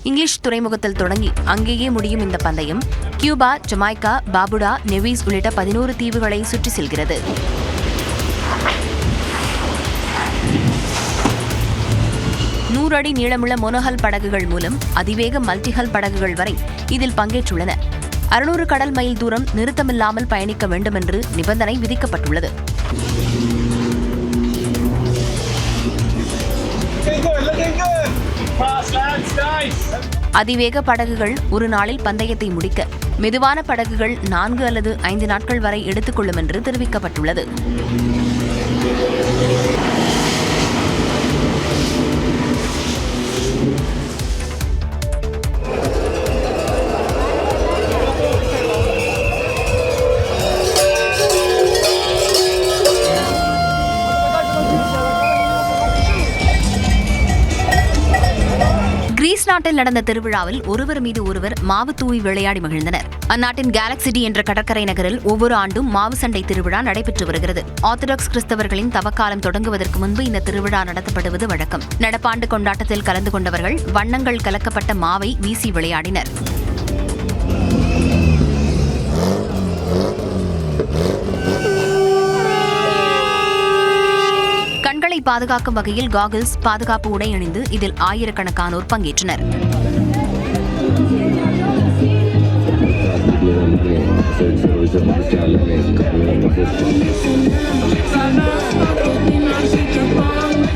இங்கிலீஷ் துறைமுகத்தில் தொடங்கி அங்கேயே முடியும் இந்த பந்தயம் கியூபா, ஜமைக்கா, பாபுடா, நெவிஸ் உள்ளிட்ட 11 தீவுகளை சுற்றி செல்கிறது. அடி நீளமுள்ள மோனோஹல் படகுகள் மூலம் அதிவேக மல்டிஹல் படகுகள் வரை இதில் பங்கேற்றுள்ளன. 600 கடல் மைல் தூரம் நிறுத்தமில்லாமல் பயணிக்க வேண்டும் என்று நிபந்தனை விதிக்கப்பட்டுள்ளது. அதிவேக படகுகள் ஒரு நாளில் பந்தயத்தை முடிக்க, மெதுவான படகுகள் 4 அல்லது 5 நாட்கள் வரை எடுத்துக்கொள்ளும் என்று தெரிவிக்கப்பட்டுள்ளது. கிரீஸ் நாட்டில் நடந்த திருவிழாவில் ஒருவர் மீது ஒருவர் மாவு தூவி விளையாடி மகிழ்ந்தனர். அந்நாட்டின் கேலக்சிட்டி என்ற கடற்கரை நகரில் ஒவ்வொரு ஆண்டும் மாவு சண்டை திருவிழா நடைபெற்று வருகிறது. ஆர்த்தடாக்ஸ் கிறிஸ்தவர்களின் தவக்காலம் தொடங்குவதற்கு முன்பு இந்த திருவிழா நடத்தப்படுவது வழக்கம். நடப்பாண்டு கொண்டாட்டத்தில் கலந்து கொண்டவர்கள் வண்ணங்கள் கலக்கப்பட்ட மாவை வீசி விளையாடினர். கண்களை பாதுகாக்கும் வகையில் காகிள்ஸ், பாதுகாப்பு உடை அணிந்து இதில் ஆயிரக்கணக்கானோர் பங்கேற்றனர்.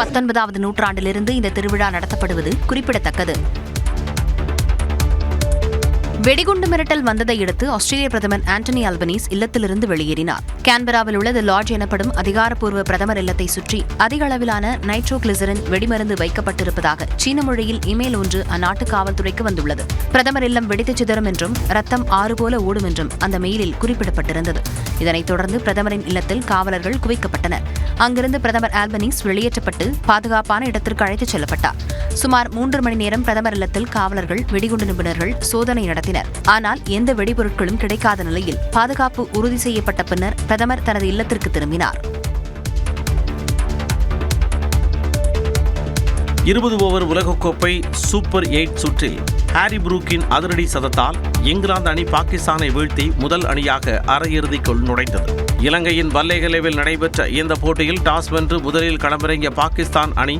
பத்தொன்பதாவது நூற்றாண்டிலிருந்து இந்த திருவிழா நடத்தப்படுவது குறிப்பிடத்தக்கது. வெடிகுண்டு மிரட்டல் வந்ததை அடுத்து ஆஸ்திரேலிய பிரதமர் ஆண்டனி அல்பனீஸ் இல்லத்திலிருந்து வெளியேறினார். கேன்பராவில் உள்ள தி லாட்ஜ் எனப்படும் அதிகாரப்பூர்வ பிரதமர் இல்லத்தை சுற்றி அதிக அளவிலான நைட்ரோகிளிசரின் வெடிமருந்து வைக்கப்பட்டிருப்பதாக சீன மொழியில் இமெயில் ஒன்று அந்நாட்டு காவல்துறைக்கு வந்துள்ளது. பிரதமர் இல்லம் வெடித்து சிதறும் என்றும் ரத்தம் ஆறு போல ஓடும் என்றும் அந்த மெயிலில் குறிப்பிடப்பட்டிருந்தது. இதனைத் தொடர்ந்து பிரதமரின் இல்லத்தில் காவலர்கள் குவிக்கப்பட்டனர். அங்கிருந்து பிரதமர் ஆல்பனீஸ் வெளியேற்றப்பட்டு பாதுகாப்பான இடத்திற்கு அழைத்துச் செல்லப்பட்டார். சுமார் 3 மணி நேரம் பிரதமர் இல்லத்தில் காவலர்கள், வெடிகுண்டு நிபுணர்கள் சோதனை நடத்தினர். ஆனால் எந்த வெடிபொருட்களும் கிடைக்காத நிலையில் பாதுகாப்பு உறுதி செய்யப்பட்ட பின்னர் பிரதமர் தனது இல்லத்திற்கு திரும்பினார். 20 ஓவர் உலகக்கோப்பை சூப்பர் 8 சுற்றில் ஹாரி புரூக்கின் அதிரடி சதத்தால் இங்கிலாந்து அணி பாகிஸ்தானை வீழ்த்தி முதல் அணியாக அரையிறுதிக்குள் நுழைந்தது. இலங்கையின் பல்லேகலேவில் நடைபெற்ற இந்த போட்டியில் டாஸ் வென்று முதலில் களமிறங்கிய பாகிஸ்தான் அணி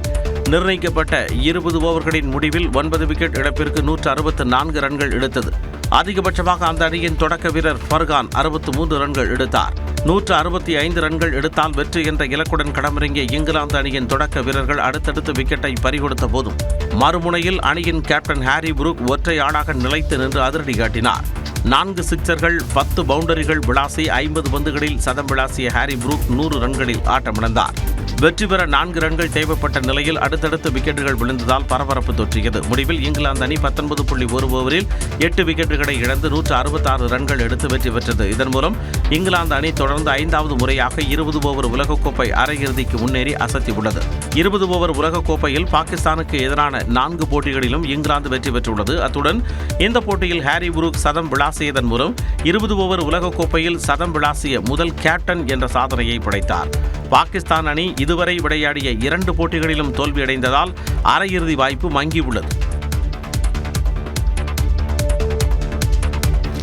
நிர்ணயிக்கப்பட்ட 20 ஓவர்களின் முடிவில் 9 விக்கெட் இழப்பிற்கு 164 ரன்கள் எடுத்தது. அதிகபட்சமாக அந்த அணியின் தொடக்க வீரர் ஃபர்கான் 63 ரன்கள் எடுத்தார். 165 ரன்கள் எடுத்தால் வெற்றி என்ற இலக்குடன் களமிறங்கிய இங்கிலாந்து அணியின் தொடக்க வீரர்கள் அடுத்தடுத்து விக்கெட்டை பறிகொடுத்த போதும் மறுமுனையில் அணியின் கேப்டன் ஹாரி புரூக் ஒற்றை ஆளாக நிலைத்து நின்று அதிரடி காட்டினார். 4 சிக்சர்கள் 10 பவுண்டரிகள் விளாசி 50 பந்துகளில் சதம் விளாசிய ஹாரி புரூக் 100 ரன்களில் ஆட்டமிழந்தார். வெற்றி பெற 4 ரன்கள் தேவைப்பட்ட நிலையில் அடுத்தடுத்து விக்கெட்டுகள் விழுந்ததால் பரபரப்பு தொற்றியது. முடிவில் இங்கிலாந்து அணி 19.1 ஓவரில் 8 விக்கெட்டுகளை இழந்து 166 ரன்கள் எடுத்து வெற்றி பெற்றது. இதன் மூலம் இங்கிலாந்து அணி தொடர்ந்து 5வது முறையாக 20 ஓவர் உலகக்கோப்பை அரையிறுதிக்கு முன்னேறி அசத்தியுள்ளது. 20 ஓவர் உலகக்கோப்பையில் பாகிஸ்தானுக்கு எதிரான 4 போட்டிகளிலும் இங்கிலாந்து வெற்றி பெற்றுள்ளது. அத்துடன் இந்த போட்டியில் ஹாரி புரூக் சதம் விளாசியதன் மூலம் 20 ஓவர் உலகக்கோப்பையில் சதம் விளாசிய முதல் கேப்டன் என்ற சாதனையை படைத்தார். பாகிஸ்தான் அணி இதுவரை விளையாடிய 2 போட்டிகளிலும் தோல்வியடைந்ததால் அரையிறுதி வாய்ப்பு மங்கியுள்ளது.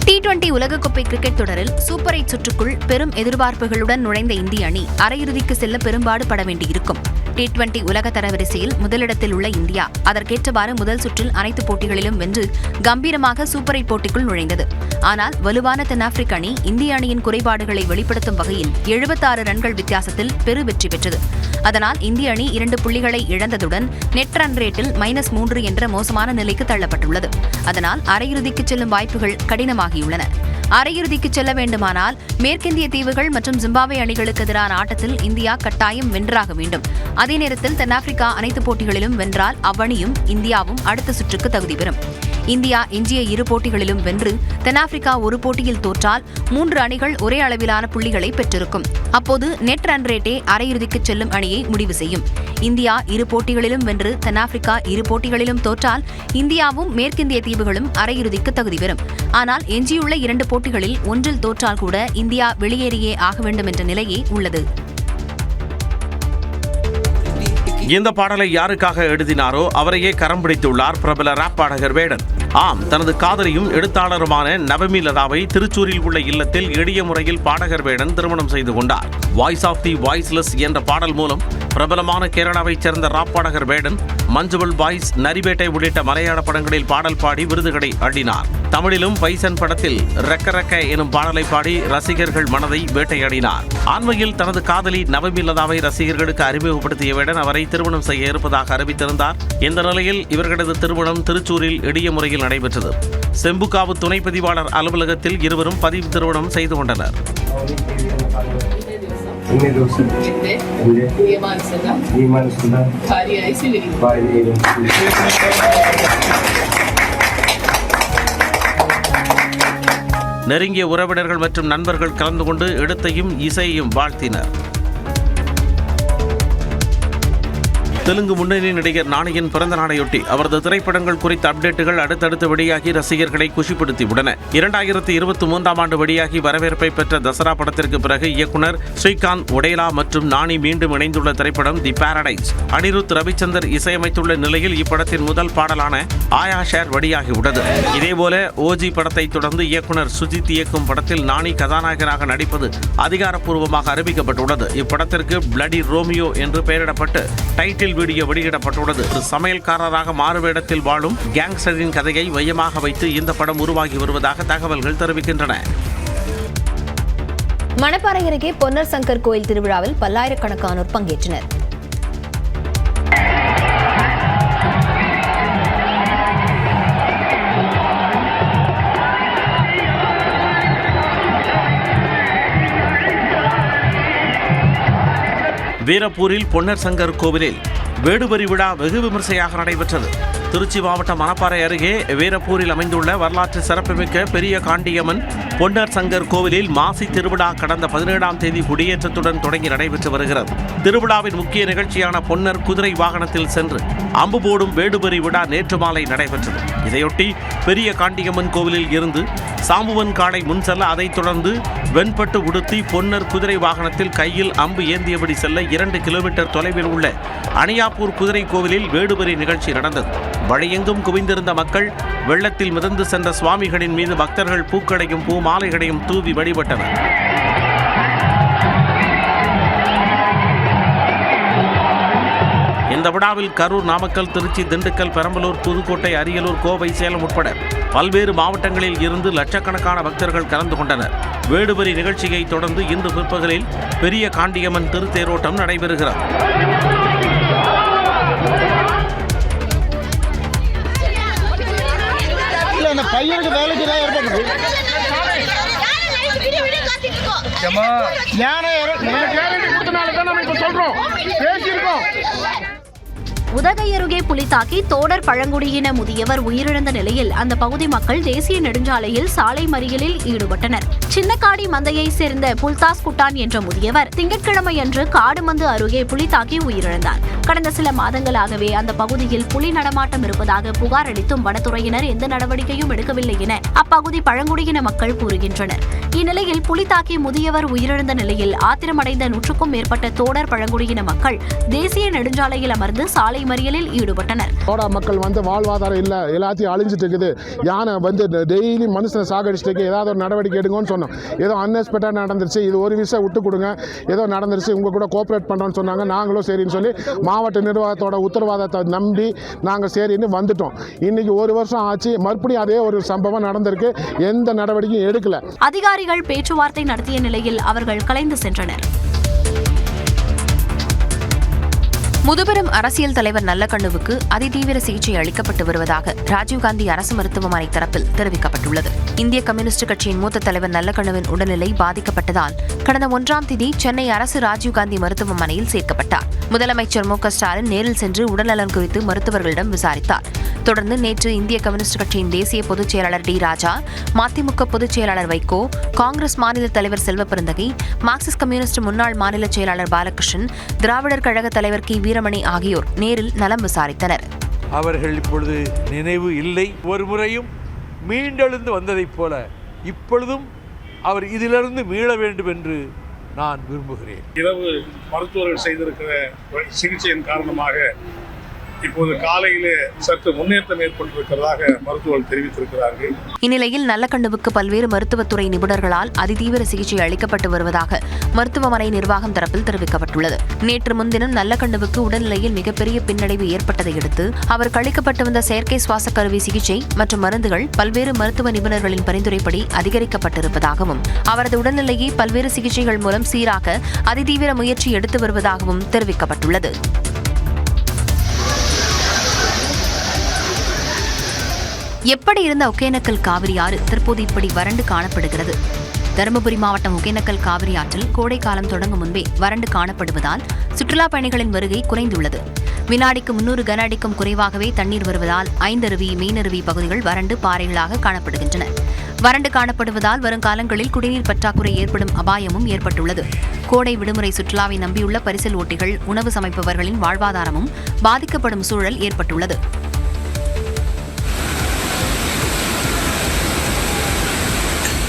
T20 உலகக்கோப்பை கிரிக்கெட் தொடரில் சூப்பர் 8 சுற்றுக்குள் பெரும் எதிர்பார்ப்புகளுடன் நுழைந்த இந்திய அணி அரையிறுதிக்கு செல்ல பெரும்பாடு பட வேண்டியிருக்கும். T20 உலக தரவரிசையில் முதலிடத்தில் உள்ள இந்தியா அதற்கேற்றவாறு முதல் சுற்றில் அனைத்து போட்டிகளிலும் வென்று கம்பீரமாக சூப்பர் 8 போட்டிக்குள் நுழைந்தது. ஆனால் வலுவான தென்னாப்பிரிக்க அணி இந்திய அணியின் குறைபாடுகளை வெளிப்படுத்தும் வகையில் 76 ரன்கள் வித்தியாசத்தில் பெரு வெற்றி பெற்றது. அதனால் இந்திய அணி 2 புள்ளிகளை இழந்ததுடன் நெட் ரன் ரேட்டில் -3 என்ற மோசமான நிலைக்கு தள்ளப்பட்டுள்ளது. அதனால் அரையிறுதிக்கு செல்லும் வாய்ப்புகள் கடினமாகியுள்ளன. அரையிறுதிக்கு செல்ல வேண்டுமானால் மேற்கிந்திய தீவுகள் மற்றும் ஜிம்பாப்வே அணிகளுக்கு எதிரான ஆட்டத்தில் இந்தியா கட்டாயம் வென்றாக வேண்டும். அதே நேரத்தில் தென்னாப்பிரிக்கா அனைத்து போட்டிகளிலும் வென்றால் அவ்வணியும் இந்தியாவும் அடுத்த சுற்றுக்கு தகுதி பெறும். இந்தியா எஞ்சிய 2 போட்டிகளிலும் வென்று தென்னாப்பிரிக்கா ஒரு போட்டியில் தோற்றால் 3 அணிகள் ஒரே அளவிலான புள்ளிகளை பெற்றிருக்கும். அப்போது நெட் ரன் ரேட்டே அரையிறுதிக்கு செல்லும் அணியை முடிவு செய்யும். இந்தியா 2 போட்டிகளிலும் வென்று தென்னாப்பிரிக்கா 2 போட்டிகளிலும் தோற்றால் இந்தியாவும் மேற்கிந்திய தீவுகளும் அரையிறுதிக்கு தகுதி பெறும். ஆனால் எஞ்சியுள்ள 2 போட்டிகளில் ஒன்றில் தோற்றால் கூட இந்தியா வெளியேறியே ஆக வேண்டும் என்ற நிலையே உள்ளது. இந்த பாடலை யாருக்காக எழுதினாரோ அவரையே கரம் பிடித்துள்ளார் பிரபல ராப் பாடகர் வேடன். ஆம், தனது காதலியும் எழுத்தாளருமான நவமி லதாவை திருச்சூரில் உள்ள இல்லத்தில் எளிய முறையில் பாடகர் வேடன் திருமணம் செய்து கொண்டார். வாய்ஸ் ஆஃப் தி வாய்ஸ்லெஸ் என்ற பாடல் மூலம் பிரபலமான கேரளாவைச் சேர்ந்த ராப் பாடகர் வேடன் மஞ்சுவல் பாய்ஸ், நரிபேட்டை உள்ளிட்ட மலையாள படங்களில் பாடல் பாடி விருதுகளை அள்ளினார். தமிழிலும் பைசன் படத்தில் ரெக்க ரெக்க எனும் பாடலை பாடி ரசிகர்கள் மனதை வேட்டையாடினார். அண்மையில் தனது காதலி நவமி லதாவை ரசிகர்களுக்கு அறிமுகப்படுத்திய வேடன் அவரை திருமணம் செய்ய இருப்பதாக அறிவித்திருந்தார். இந்த நிலையில் இவர்களது திருமணம் திருச்சூரில் எளிய முறையில் நடைபெற்றது. செம்புக்காவு துணை பதிவாளர் அலுவலகத்தில் இருவரும் பதிவு திருமணம் செய்து கொண்டனர். நெருங்கிய உறவினர்கள் மற்றும் நண்பர்கள் கலந்து கொண்டு எழுத்தையும் இசையையும் வாழ்த்தினர். தெலுங்கு முன்னணி நடிகர் நானியின் பிறந்த நாளையொட்டி அவரது திரைப்படங்கள் குறித்த அப்டேட்டுகள் அடுத்தடுத்து வெளியாகி ரசிகர்களை குஷிப்படுத்தியுள்ளன. 2023ஆம் ஆண்டு வெளியாகி வரவேற்பை பெற்ற தசரா படத்திற்கு பிறகு இயக்குனர் ஸ்ரீகாந்த் ஒடேலா மற்றும் நானி மீண்டும் இணைந்துள்ள திரைப்படம் தி பாரடைஸ். அனிருத் ரவிச்சந்தர் இசையமைத்துள்ள நிலையில் இப்படத்தின் முதல் பாடலான ஆயா ஷேர் வெளியாகியுள்ளது. இதேபோல ஓஜி படத்தை தொடர்ந்து இயக்குனர் சுஜித் இயக்கும் படத்தில் நானி கதாநாயகனாக நடிப்பது அதிகாரப்பூர்வமாக அறிவிக்கப்பட்டுள்ளது. இப்படத்திற்கு பிளடி ரோமியோ என்று பெயரிடப்பட்டு டைட்டில் வீடியோ வெளியிடப்பட்டுள்ளது. சமையல்காரராக மாறுவேடத்தில் வாழும் கேங்ஸ்டரின் கதையை மையமாக வைத்து இந்த படம் உருவாகி வருவதாக தகவல்கள் தெரிவிக்கின்றன. மணப்பாறை அருகே பொன்னர் சங்கர் கோயில் திருவிழாவில் பல்லாயிரக்கணக்கானோர் பங்கேற்றனர். வீரப்பூரில் பொன்னர் சங்கர் கோவிலில் வேடுபரி விழா வெகு விமர்சையாக நடைபெற்றது. திருச்சி மாவட்டம் மணப்பாறை அருகே வீரப்பூரில் அமைந்துள்ள வரலாற்று சிறப்புமிக்க பெரிய காண்டியம்மன் பொன்னர் சங்கர் கோவிலில் மாசி திருவிழா கடந்த 17ஆம் தேதி கொடியேற்றத்துடன் தொடங்கி நடைபெற்று வருகிறது. திருவிழாவின் முக்கிய நிகழ்ச்சியான பொன்னர் குதிரை வாகனத்தில் சென்று அம்பு போடும் வேடுபரி விழா நேற்று மாலை நடைபெற்றது. இதையொட்டி பெரிய காண்டியம்மன் கோவிலில் இருந்து சாம்புவன் காளை முன் செல்ல, அதைத் தொடர்ந்து வெண்பட்டு உடுத்தி பொன்னர் குதிரை வாகனத்தில் கையில் அம்பு ஏந்தியபடி செல்ல 2 கிலோமீட்டர் தொலைவில் உள்ள அணியாப்பூர் குதிரை கோவிலில் வேடுபரி நிகழ்ச்சி நடந்தது. வழியெங்கும் குவிந்திருந்த மக்கள் வெள்ளத்தில் மிதந்து சென்ற சுவாமிகளின் மீது பக்தர்கள் பூக்களையும் பூ மாலைகளையும் தூவி வழிபட்டனர். இந்த இந்த விழாவில் கரூர், நாமக்கல், திருச்சி, திண்டுக்கல், பெரம்பலூர், புதுக்கோட்டை, அரியலூர், கோவை, சேலம் உட்பட பல்வேறு மாவட்டங்களில் இருந்து லட்சக்கணக்கான பக்தர்கள் கலந்து கொண்டனர். வேடுபரி நிகழ்ச்சியை தொடர்ந்து இன்று பிற்பகலில் பெரிய காண்டியம்மன் திருத்தேரோட்டம் நடைபெறுகிறது. பையனுக்கு வேலைக்கு தான் ஏற்படுது. உதகை அருகே புலி தாக்கி தோடர் பழங்குடியின முதியவர் உயிரிழந்த நிலையில் அந்த பகுதி மக்கள் தேசிய நெடுஞ்சாலையில் சாலை மறியலில் ஈடுபட்டனர். சின்னக்காடி மந்தையை சேர்ந்த புல்தாஸ் குட்டான் என்ற முதியவர் திங்கட்கிழமையன்று காடுமந்து அருகே புலி தாக்கி உயிரிழந்தார். கடந்த சில மாதங்களாகவே அந்த பகுதியில் புலி நடமாட்டம் இருப்பதாக புகார் அளித்தும் வனத்துறையினர் எந்த நடவடிக்கையும் எடுக்கவில்லை என அப்பகுதி பழங்குடியின மக்கள் கூறுகின்றனர். இந்நிலையில் புலி தாக்கி முதியவர் உயிரிழந்த நிலையில் ஆத்திரமடைந்த 100க்கும் மேற்பட்ட தோடர் பழங்குடியின மக்கள் தேசிய நெடுஞ்சாலையில் அமர்ந்து சாலை மறியலில் ஈடுபட்டனர். தோடா மக்கள் வாழ்வாதாரம் இல்ல, எல்லாத்தையும் அழிஞ்சிட்டு இருக்குது. யானை டெய்லி மனுஷனை சாகடிச்சிட்டு ஏதாவது ஒரு நடவடிக்கை எடுங்கன்னு சொன்னோம். ஏதோ அன்எக்ஸ்பெக்டா நடந்துருச்சு, இது ஒரு விஷயம் விட்டு கொடுங்க, ஏதோ நடந்துருச்சு, உங்க கூட கோஆபரேட் பண்றோம்னு சொன்னாங்க. நாங்களும் சரின்னு சொல்லி மாவட்ட நிர்வாகத்தோட உத்தரவாதத்தை நம்பி நாங்க சரின்னு வந்துட்டோம். இன்னைக்கு ஒரு வருஷம் ஆச்சு, மறுபடியும் அதே ஒரு சம்பவம் நடந்திருக்கு. எந்த நடவடிக்கையும் எடுக்கல. அதிகாரிகள் பேச்சுவார்த்தை நடத்திய நிலையில் அவர்கள் கலைந்து சென்றனர். முதுபெரும் அரசியல் தலைவர் நல்லக்கண்ணுவுக்கு அதிதீவிர சிகிச்சை அளிக்கப்பட்டு வருவதாக ராஜீவ்காந்தி அரசு மருத்துவமனை தரப்பில் தெரிவிக்கப்பட்டுள்ளது. இந்திய கம்யூனிஸ்ட் கட்சியின் மூத்த தலைவர் நல்லக்கண்ணுவின் உடல்நிலை பாதிக்கப்பட்டதால் கடந்த 1ஆம் தேதி சென்னை அரசு ராஜீவ்காந்தி மருத்துவமனையில் சேர்க்கப்பட்டார். முதலமைச்சர் மு க ஸ்டாலின் நேரில் சென்று உடல்நலம் குறித்து மருத்துவர்களிடம் விசாரித்தார். தொடர்ந்து நேற்று இந்திய கம்யூனிஸ்ட் கட்சியின் தேசிய பொதுச் செயலாளர் டி ராஜா, மதிமுக பொதுச் செயலாளர் வைகோ, காங்கிரஸ் மாநில தலைவர் செல்வ பெருந்தகை, மார்க்சிஸ்ட் கம்யூனிஸ்ட் முன்னாள் மாநில செயலாளர் பாலகிருஷ்ணன், திராவிடர் கழக தலைவர் கி வீரமணி ஆகியோர் நேரில் நலம் விசாரித்தனர். அவர்கள் இப்பொழுது நினைவு இல்லை. ஒரு முறையும் மீண்டெழுந்து வந்ததைப் போல இப்பொழுதும் அவர் இதிலிருந்து மீள வேண்டும் என்று நான் விரும்புகிறேன். இரவு மருத்துவர்கள் செய்திருக்கிற சிகிச்சையின் காரணமாக இப்போது காலையிலே சற்று முன்னேற்றம் ஏற்பட்டிருக்கிறதாக மருத்துவர்கள் தெரிவித்திருக்கிறார்கள். இந்நிலையில் நல்லக்கண்ணுவுக்கு பல்வேறு மருத்துவத்துறை நிபுணர்களால் அதிதீவிர சிகிச்சை அளிக்கப்பட்டு வருவதாக மருத்துவமனை நிர்வாகம் தரப்பில் தெரிவிக்கப்பட்டுள்ளது. நேற்று முன்தினம் நல்லக்கண்ணுவுக்கு உடல்நிலையில் மிகப்பெரிய பின்னடைவு ஏற்பட்டதை அடுத்து அவருக்கு அளிக்கப்பட்டு வந்த செயற்கை சுவாச கருவி சிகிச்சை மற்றும் மருந்துகள் பல்வேறு மருத்துவ நிபுணர்களின் பரிந்துரைப்படி அதிகரிக்கப்பட்டிருப்பதாகவும் அவரது உடல்நிலையை பல்வேறு சிகிச்சைகள் மூலம் சீராக்க அதிதீவிர முயற்சி எடுத்து வருவதாகவும் தெரிவிக்கப்பட்டுள்ளது. எப்படி இருந்த ஒகேனக்கல் காவிரி ஆறு தற்போது இப்படி வறண்டு காணப்படுகிறது. தருமபுரி மாவட்டம் ஒகேனக்கல் காவிரி ஆற்றில் கோடை காலம் தொடங்கும் முன்பே வறண்டு காணப்படுவதால் சுற்றுலா பயணிகளின் வருகை குறைந்துள்ளது. வினாடிக்கு 300 கன அடிக்கும் குறைவாகவே தண்ணீர் வருவதால் ஐந்தருவி, மீனருவி பகுதிகள் வறண்டு பாறைகளாக காணப்படுகின்றன. வறண்டு காணப்படுவதால் வரும் காலங்களில் குடிநீர் பற்றாக்குறை ஏற்படும் அபாயமும் ஏற்பட்டுள்ளது. கோடை விடுமுறை சுற்றுலாவை நம்பியுள்ள பரிசல் ஓட்டிகள், உணவு சமைப்பவர்களின் வாழ்வாதாரமும் பாதிக்கப்படும் சூழல் ஏற்பட்டுள்ளது.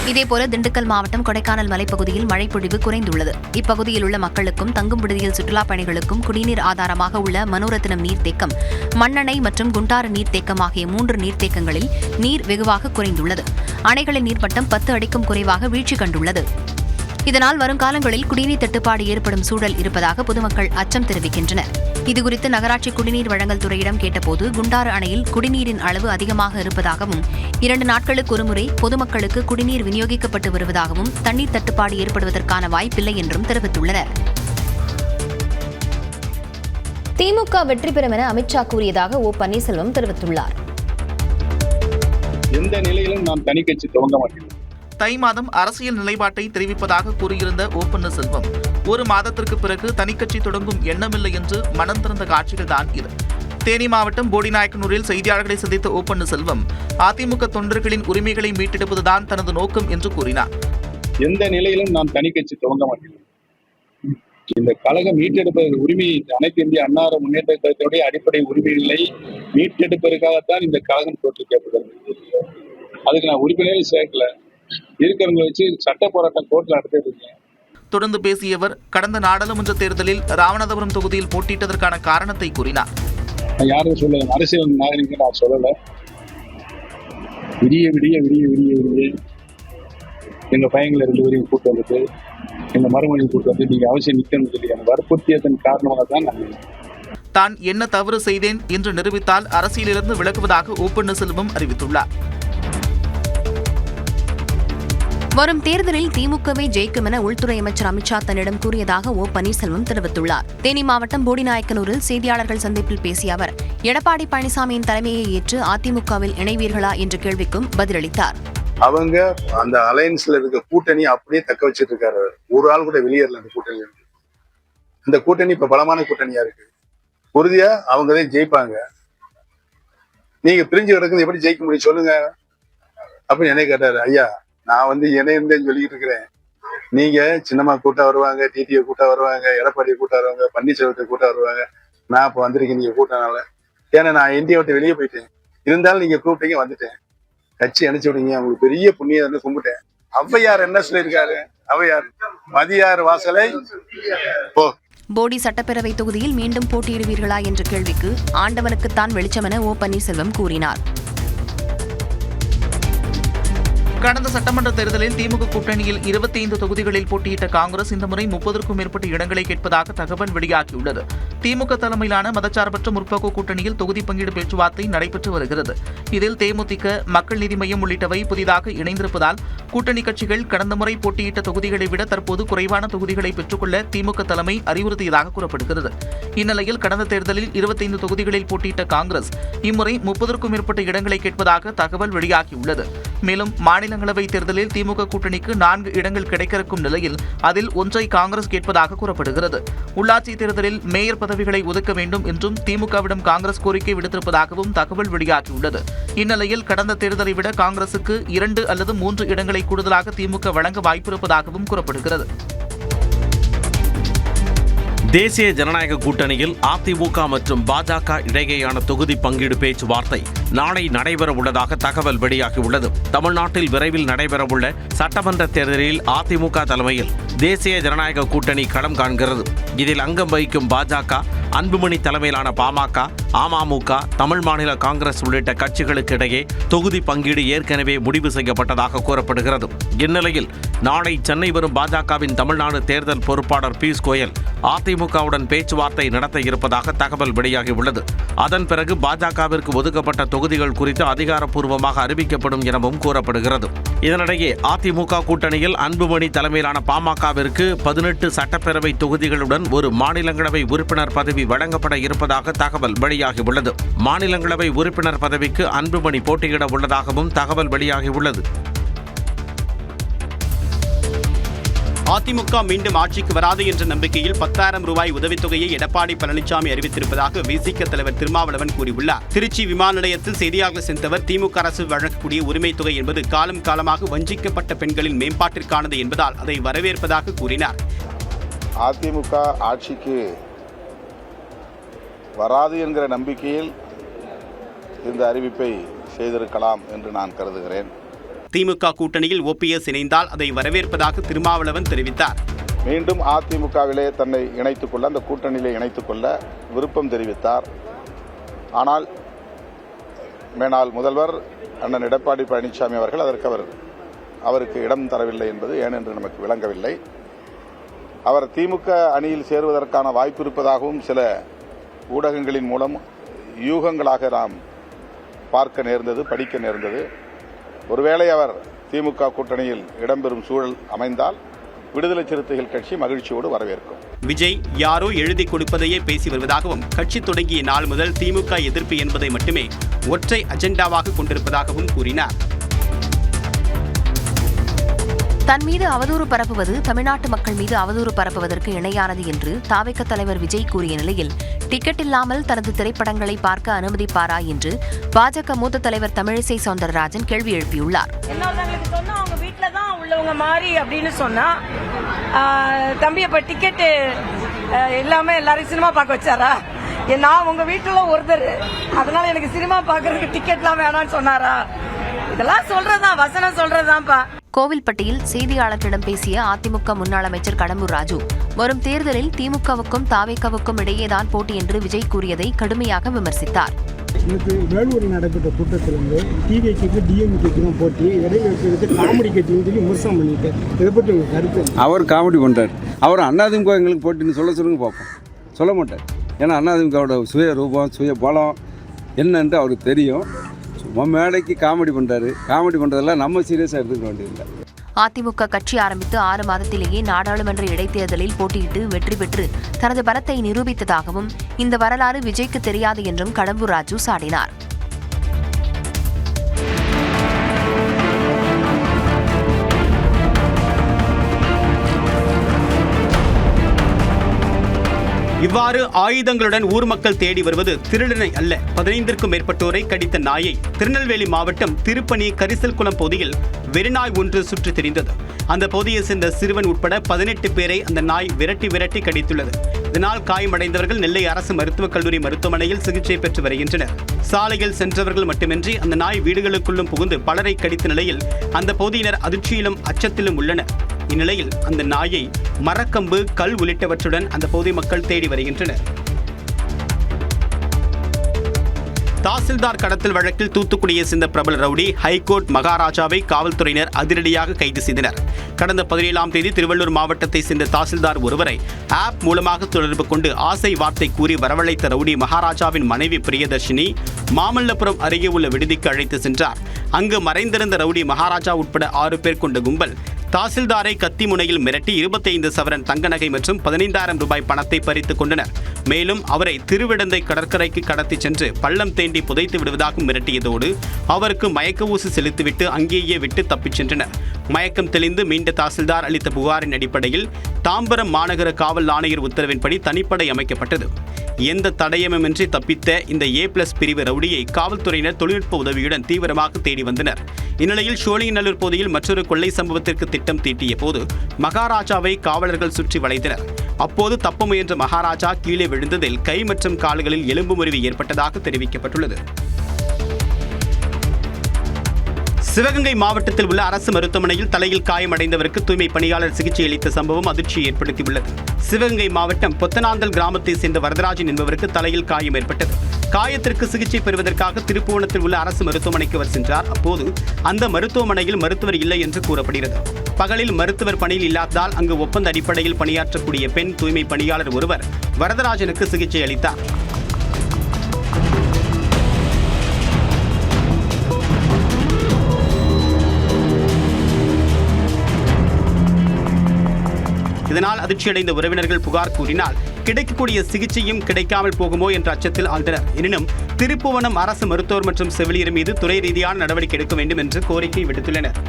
இதேபோல திண்டுக்கல் மாவட்டம் கொடைக்கானல் மலைப்பகுதியில் மழைப்பொழிவு குறைந்துள்ளது. இப்பகுதியில் உள்ள மக்களுக்கும் தங்கும் விடுதியில் சுற்றுலா பயணிகளுக்கும் குடிநீர் ஆதாரமாக உள்ள மனோரத்தினம் நீர்த்தேக்கம், மண்ணணை மற்றும் குண்டாறு நீர்த்தேக்கம் ஆகிய 3 நீர்த்தேக்கங்களில் நீர் வெகுவாக குறைந்துள்ளது. அணைகளின் நீர்மட்டம் 10 அடிக்கும் குறைவாக வீழ்ச்சி கண்டுள்ளது. இதனால் வருங்காலங்களில் குடிநீர் தட்டுப்பாடு ஏற்படும் சூழல் இருப்பதாக பொதுமக்கள் அச்சம் தெரிவிக்கின்றனர். இதுகுறித்து நகராட்சி குடிநீர் வழங்கல் துறையிடம் கேட்டபோது குண்டாறு அணையில் குடிநீரின் அளவு அதிகமாக இருப்பதாகவும் 2 நாட்களுக்கு ஒருமுறை பொதுமக்களுக்கு குடிநீர் விநியோகிக்கப்பட்டு வருவதாகவும் தண்ணீர் தட்டுப்பாடு ஏற்படுவதற்கான வாய்ப்பில்லை என்றும் தெரிவித்துள்ளனர். திமுக வெற்றி பெறும் என அமித்ஷா கூறியதாக ஓ பன்னீர்செல்வம் தெரிவித்துள்ளார். எந்த நிலையிலும் நாம் தனி கட்சி தொடங்க மாட்டோம். தை மாதம் அரசியல் நிலைப்பாட்டை தெரிவிப்பதாக கூறியிருந்த ஓ பன்னீர்செல்வம் 1 மாதத்திற்கு பிறகு தனிக்கட்சி தொடங்கும் எண்ணமில்லை என்று மனம் திறந்த காட்சிகள் தான் இது. தேனி மாவட்டம் போடிநாயக்கனூரில் செய்தியாளர்களை சந்தித்த ஓ பன்னீர்செல்வம் அதிமுக தொண்டர்களின் உரிமைகளை மீட்டெடுப்பதுதான் தனது நோக்கம் என்று கூறினார். எந்த நிலையிலும் நாம் தனி கட்சி தொடங்க மாட்டோம். இந்த கழகம் மீட்டெடுப்பது உரிமை அனைத்து இந்திய அண்ணா முன்னேற்ற கழகத்தினுடைய அடிப்படை உரிமைகளை மீட்டெடுப்பதற்காகத்தான் இந்த கழகம் தோற்றுவிக்கப்பட்டது. அதுக்கு நான் உறுப்பினர்கள் சேர்க்கல, இருக்கிறவங்களை வச்சு சட்ட போராட்டம் கோர்ட்ல நடத்திட்டு இருக்கேன். தொடர்ந்து பேசிய அவர் கடந்த நாடாளுமன்ற தேர்தலில் ராமநாதபுரம் தொகுதியில் போட்டியிட்டதற்கான காரணத்தை கூறினார். யாரும் சொல்லல, அரசியல் நாகரிகம் நான் சொல்லல. விடிய விடிய விடிய விடிய விடிய எங்க பையங்களை 2 பேரையும் கூட்டு வந்துட்டு எங்க மறுமொழியும் கூட்டு வந்து நீங்க அவசியம் நிக்கணும்னு சொல்லி வற்புறுத்தியதன் காரணமாக தான் நான் தான் என்ன தவறு செய்தேன் என்று நிரூபித்தால் அரசியலிருந்து விலகுவதாக ஓ பன்னீர்செல்வம் அறிவித்துள்ளார். வரும் தேர்தலில் திமுகவே ஜெயிக்கும் என உள்துறை அமைச்சர் அமித்ஷா தன்னிடம் கூறியதாக ஓ பன்னீர்செல்வம் தெரிவித்துள்ளார். தேனி மாவட்டம் போடிநாயக்கனூரில் செய்தியாளர்கள் சந்திப்பில் பேசிய அவர் எடப்பாடி பழனிசாமியின் தலைமையை ஏற்று அதிமுகவில் இணைவீர்களா என்ற கேள்விக்கும் பதிலளித்தார். அவங்க அந்த அலையன்ஸ்ல இருக்க கூட்டணி அப்படியே தக்க வச்சிட்டு இருக்காரு. ஒரு ஆள் கூட வெளியேறல அந்த கூட்டணி. இந்த கூட்டணி இப்ப பலமான கூட்டணியா இருக்கு. உறுதியா அவங்கதான் ஜெயிப்பாங்க. நீங்க பிரிஞ்சு கிடக்குது எப்படி ஜெயிக்க முடியும் சொல்லுங்க அப்படின்னு என்ன கேட்டாரு. ஐயா, நான் இணைந்தேன்னு சொல்லிட்டு இருக்கிறேன். நீங்க சின்னம்மா கூட்டா வருவாங்க, டிடிஏ கூட்டா வருவாங்க, எடப்பாடியை கூட்டா வருவாங்க, பன்னீர்செல்வத்தை கூட்டா வருவாங்க. நான் இப்ப வந்திருக்கேன் நீங்க கூட்டனால. ஏன்னா நான் இந்தியா விட்டு வெளியே போயிட்டேன். இருந்தாலும் நீங்க கூப்பிட்டீங்க, வந்துட்டேன். கட்சி அனுப்பிச்சு விடுங்க, அவங்களுக்கு பெரிய புண்ணியம் கும்பிட்டேன். ஔவையார் என்ன சொல்லியிருக்காரு? ஔவையார் மதியார் வாசலை போ. போடி சட்டப்பேரவை தொகுதியில் மீண்டும் போட்டியிடுவீர்களா என்ற கேள்விக்கு ஆண்டவனுக்குத்தான் வெளிச்சம் என ஓ பன்னீர்செல்வம் கூறினார். கடந்த சட்டமன்ற தேர்தலில் திமுக கூட்டணியில் 25 தொகுதிகளில் போட்டியிட்ட காங்கிரஸ் இந்த முறை 30க்கும் மேற்பட்ட இடங்களை கேட்பதாக தகவல் வெளியாகியுள்ளது. திமுக தலைமையிலான மதச்சார்பற்ற முற்போக்கு கூட்டணியில் தொகுதி பங்கீடு பேச்சுவார்த்தை நடைபெற்று வருகிறது. இதில் தேமுதிக, மக்கள் நீதி மய்யம் உள்ளிட்டவை புதிதாக இணைந்திருப்பதால் கூட்டணி கட்சிகள் கடந்த முறை போட்டியிட்ட தொகுதிகளை விட தற்போது குறைவான தொகுதிகளை பெற்றுக்கொள்ள திமுக தலைமை அறிவுறுத்தியதாக கூறப்படுகிறது. இந்நிலையில் கடந்த தேர்தலில் 25 தொகுதிகளில் போட்டியிட்ட காங்கிரஸ் இம்முறை 30க்கும் மேற்பட்ட இடங்களை கேட்பதாக தகவல் வெளியாகியுள்ளது. மேலும் மாநிலங்களவை தேர்தலில் திமுக கூட்டணிக்கு 4 இடங்கள் கிடைக்கும் நிலையில் அதில் ஒன்றை காங்கிரஸ் கேட்பதாக கூறப்படுகிறது. உள்ளாட்சி தேர்தலில் மேயர் பதவிகளை ஒதுக்க வேண்டும் என்றும் திமுகவிடம் காங்கிரஸ் கோரிக்கை விடுத்திருப்பதாகவும் தகவல் வெளியாகியுள்ளது. இந்நிலையில் கடந்த தேர்தலை விட காங்கிரசுக்கு 2 அல்லது 3 இடங்களை கூடுதலாக திமுக வழங்க வாய்ப்பிருப்பதாகவும் கூறப்படுகிறது. தேசிய ஜனநாயக கூட்டணியில் அதிமுக மற்றும் பாஜக இடையேயான தொகுதி பங்கீடு பேச்சுவார்த்தை நாளை நடைபெற உள்ளதாக தகவல் வெளியாகியுள்ளது. தமிழ்நாட்டில் விரைவில் நடைபெறவுள்ள சட்டமன்ற தேர்தலில் அதிமுக தலைமையில் தேசிய ஜனநாயக கூட்டணி களம் காண்கிறது. இதில் அங்கம் வகிக்கும் பாஜக, அன்புமணி தலைமையிலான பாமக, அமமுக, தமிழ் மாநில காங்கிரஸ் உள்ளிட்ட கட்சிகளுக்கு இடையே தொகுதி பங்கீடு ஏற்கனவே முடிவு செய்யப்பட்டதாக கூறப்படுகிறது. இந்நிலையில் நாளை சென்னை வரும் பாஜகவின் தமிழ்நாடு தேர்தல் பொறுப்பாளர் பியூஷ் கோயல் அதிமுகவுடன் பேச்சுவார்த்தை நடத்த இருப்பதாக தகவல் வெளியாகியுள்ளது. அதன் பிறகு பாஜகவிற்கு ஒதுக்கப்பட்ட தொகுதிகள் குறித்து அதிகாரப்பூர்வமாக அறிவிக்கப்படும் எனவும் கூறப்படுகிறது. இதனிடையே அதிமுக கூட்டணியில் அன்புமணி தலைமையிலான பாமகவிற்கு 18 சட்டப்பேரவை தொகுதிகளுடன் ஒரு மாநிலங்களவை உறுப்பினர் பதவி வழங்கப்பட இருப்பதாக தகவல் வெளியாகியுள்ளது. மாநிலங்களவை உறுப்பினர் பதவிக்கு அன்புமணி போட்டியிட உள்ளதாகவும் தகவல் வெளியாகியுள்ளது. அதிமுக மீண்டும் ஆட்சிக்கு வராது என்ற நம்பிக்கையில் 10,000 ரூபாய் உதவித்தொகையை எடப்பாடி பழனிசாமி அறிவித்திருப்பதாக விசிக தலைவர் திருமாவளவன் கூறியுள்ளார். திருச்சி விமான நிலையத்தில் செய்தியாளர்கள் சென்றவர் திமுக அரசு வழங்கக்கூடிய உரிமைத் தொகை என்பது காலம் காலமாக வஞ்சிக்கப்பட்ட பெண்களின் மேம்பாட்டிற்கானது என்பதால் அதை வரவேற்பதாக கூறினார். அதிமுக ஆட்சிக்கு வராது என்கிற நம்பிக்கையில் இந்த அறிவிப்பை செய்திருக்கலாம் என்று நான் கருதுகிறேன். திமுக கூட்டணியில் ஓபிஎஸ் இணைந்தால் அதை வரவேற்பதாக திருமாவளவன் தெரிவித்தார். மீண்டும் அதிமுகவிலே தன்னை இணைத்துக் கொள்ள, அந்த கூட்டணியிலே இணைத்துக் கொள்ள விருப்பம் தெரிவித்தார். ஆனால் மேனாள் முதல்வர் அண்ணன் எடப்பாடி பழனிசாமி அவர்கள் அதற்கு அவருக்கு இடம் தரவில்லை என்பது ஏனென்று நமக்கு விளங்கவில்லை. அவர் திமுக அணியில் சேருவதற்கான வாய்ப்பு இருப்பதாகவும் சில ஊடகங்களின் மூலம் யூகங்களாக நாம் பார்க்க நேர்ந்தது, படிக்க நேர்ந்தது. ஒருவேளை அவர் திமுக கூட்டணியில் இடம்பெறும் சூழல் அமைந்தால் விடுதலை சிறுத்தைகள் கட்சி மகிழ்ச்சியோடு வரவேற்கும். விஜய் யாரோ எழுதி கொடுப்பதையே பேசி வருவதாகவும் கட்சி தொடங்கிய நாள் முதல் திமுக எதிர்ப்பு என்பதை மட்டுமே ஒற்றை அஜெண்டாவாக கொண்டிருப்பதாகவும் கூறினார். தன் மீது அவதூறு பரப்புவது தமிழ்நாட்டு மக்கள் மீது அவதூறு பரப்புவதற்கு இணையானது என்று தாவேக தலைவர் விஜய் கூறிய நிலையில் டிக்கெட் இல்லாமல் தனது திரைப்படங்களை பார்க்க அனுமதிப்பாரா என்று பாஜக மூத்த தலைவர் தமிழிசை சவுந்தரராஜன் கேள்வி எழுப்பியுள்ளார். அவங்க வீட்டுல தான் உள்ளவங்க மாறி அப்படின்னு சொன்னா தம்பி அப்ப டிக்கெட் இல்லாம எல்லாரும் சினிமா பார்க்க வச்சாரா? நான் உங்க வீட்டுல ஒருத்தர், அதனால எனக்கு சினிமா பார்க்கறதுக்கு டிக்கெட்லாம் வேணாம்னு சொன்னாரா? இதெல்லாம் சொல்றதுதான், வசனம் சொல்றதுதான்ப்பா. கோவில்பட்டியில் செய்தியாளர்களிடம் பேசிய அதிமுக முன்னாள் அமைச்சர் கடம்பூர் ராஜு வரும் தேர்தலில் திமுகவுக்கும் தாவேகவுக்கும் இடையேதான் போட்டி என்று விஜய் கூறியதை கடுமையாக விமர்சித்தார். இன்னைக்கு வேலூரில் நடைபெற்ற கூட்டத்தில் டிவிக்கு டிஎம்கேக்கு தான் போட்டி, இடையில இருக்கிறது காமெடி கட்சின்னு சொல்லி விமர்சனம் பண்ணிட்டு இதை பற்றி உங்க கருத்து? அவர் காமெடி பண்றாரு. அவர் அதிமுக எங்களுக்கு போட்டின்னு சொல்லுங்க பார்ப்போம். சொல்ல மாட்டார். ஏன்னா அதிமுகவோட சுய ரூபம் சுய பலம் என்னன்ட்டு அவருக்கு தெரியும். சும்மா மேடைக்கு காமெடி பண்ணுறாரு. காமெடி பண்ணுறதெல்லாம் நம்ம சீரியஸாக எடுத்துக்க வேண்டியதில்லை. அதிமுக கட்சி ஆரம்பித்து 6 மாதத்திலேயே நாடாளுமன்ற இடைத்தேர்தலில் போட்டியிட்டு வெற்றி பெற்று தனது பலத்தை நிரூபித்ததாகவும் இந்த வரலாறு விஜய்க்கு தெரியாது என்றும் கடம்பூர் ராஜு சாடினார். இவ்வாறு ஆயுதங்களுடன் ஊர் மக்கள் தேடி வருவது திருடனை அல்ல, 15க்கும் மேற்பட்டோரை கடித்த நாயை திருநெல்வேலி மாவட்டம் திருப்பணி கரிசல்குளம் பகுதியில் வெறிநாய் ஒன்று சுற்றி திரிந்தது. அந்த பகுதியை சேர்ந்த சிறுவன் உட்பட 18 பேரை அந்த நாய் விரட்டி கடித்துள்ளது. இதனால் காயமடைந்தவர்கள் நெல்லை அரசு மருத்துவக் கல்லூரி மருத்துவமனையில் சிகிச்சை பெற்று வருகின்றனர். சாலையில் சென்றவர்கள் மட்டுமின்றி அந்த நாய் வீடுகளுக்குள்ளும் புகுந்து பலரை கடித்த நிலையில் அந்த பகுதியினர் அதிர்ச்சியிலும் அச்சத்திலும் உள்ளனர். இந்நிலையில் அந்த நாயை மரக்கம்பு, கல் உள்ளிட்டவற்றுடன் அந்த பகுதி மக்கள் தேடி வருகின்றனர். தாசில்தார் கடத்தல் வழக்கில் தூத்துக்குடியை சேர்ந்த பிரபல ரவுடி ஹைகோர்ட் மகாராஜாவை காவல்துறையினர் அதிரடியாக கைது செய்தனர். கடந்த 17ஆம் தேதி திருவள்ளூர் மாவட்டத்தை சேர்ந்த தாசில்தார் ஒருவரை ஆப் மூலமாக தொடர்பு கொண்டு ஆசை வார்த்தை கூறி வரவழைத்த ரவுடி மகாராஜாவின் மனைவி பிரியதர்ஷினி மாமல்லபுரம் அருகே உள்ள விடுதிக்கு அழைத்து சென்றார். அங்கு மறைந்திருந்த ரவுடி மகாராஜா உட்பட 6 பேர் கொண்ட கும்பல் தாசில்தாரை கத்தி முனையில் மிரட்டி 25 சவரன் தங்க நகை மற்றும் 15,000 ரூபாய் பணத்தை பறித்துக் கொண்டனர். மேலும் அவரை திருவிடந்தை கடற்கரைக்கு கடத்தி சென்று பள்ளம் தேண்டி புதைத்து விடுவதாக மிரட்டியதோடு அவருக்கு மயக்க ஊசி செலுத்திவிட்டு அங்கேயே விட்டு தப்பிச் சென்றனர். மயக்கம் தெளிந்து மீண்ட தாசில்தார் அளித்த புகாரின் அடிப்படையில் தாம்பரம் மாநகர காவல் ஆணையர் உத்தரவின்படி தனிப்படை அமைக்கப்பட்டது. எந்த தடயமின்றி தப்பித்த இந்த A+ பிரிவு ரவுடியை காவல்துறையினர் தொழில்நுட்ப உதவியுடன் தீவிரமாக தேடி வந்தனர். இந்நிலையில் சோழிங்கநல்லூர் பகுதியில் மற்றொரு கொள்ளை சம்பவத்திற்கு திட்டம் தீட்டிய போது மகாராஜாவை காவலர்கள் சுற்றி வளைத்தனர். அப்போது தப்ப முயன்ற மகாராஜா கீழே விழுந்ததில் கை மற்றும் கால்களில் எலும்பு முறிவு ஏற்பட்டதாக தெரிவிக்கப்பட்டுள்ளது. சிவகங்கை மாவட்டத்தில் உள்ள அரசு மருத்துவமனையில் தலையில் காயமடைந்தவருக்கு தூய்மை பணியாளர் சிகிச்சை அளித்த சம்பவம் அதிர்ச்சியை ஏற்படுத்தியுள்ளது. சிவகங்கை மாவட்டம் பொத்தனாந்தல் கிராமத்தை சேர்ந்த வரதராஜன் என்பவருக்கு தலையில் காயம் ஏற்பட்டது. காயத்திற்கு சிகிச்சை பெறுவதற்காக திருப்புவனத்தில் உள்ள அரசு மருத்துவமனைக்கு அவர் சென்றார். அப்போது அந்த மருத்துவமனையில் மருத்துவர் இல்லை என்று கூறப்படுகிறது. பகலில் மருத்துவர் பணியில் இல்லாததால் அங்கு ஒப்பந்த அடிப்படையில் பணியாற்றக்கூடிய பெண் தூய்மை பணியாளர் ஒருவர் வரதராஜனுக்கு சிகிச்சை அளித்தார். இதனால் அதிர்ச்சியடைந்த உறவினர்கள் புகார் கூறினால் கிடைக்கக்கூடிய சிகிச்சையும் கிடைக்காமல் போகுமோ என்ற அச்சத்தில் ஆழ்ந்தனர். எனினும் திருப்புவனம் அரசு மருத்துவர் மற்றும் செவிலியர் மீது துறை ரீதியான நடவடிக்கை எடுக்க வேண்டும் என்று கோரிக்கை விடுத்துள்ளனர்.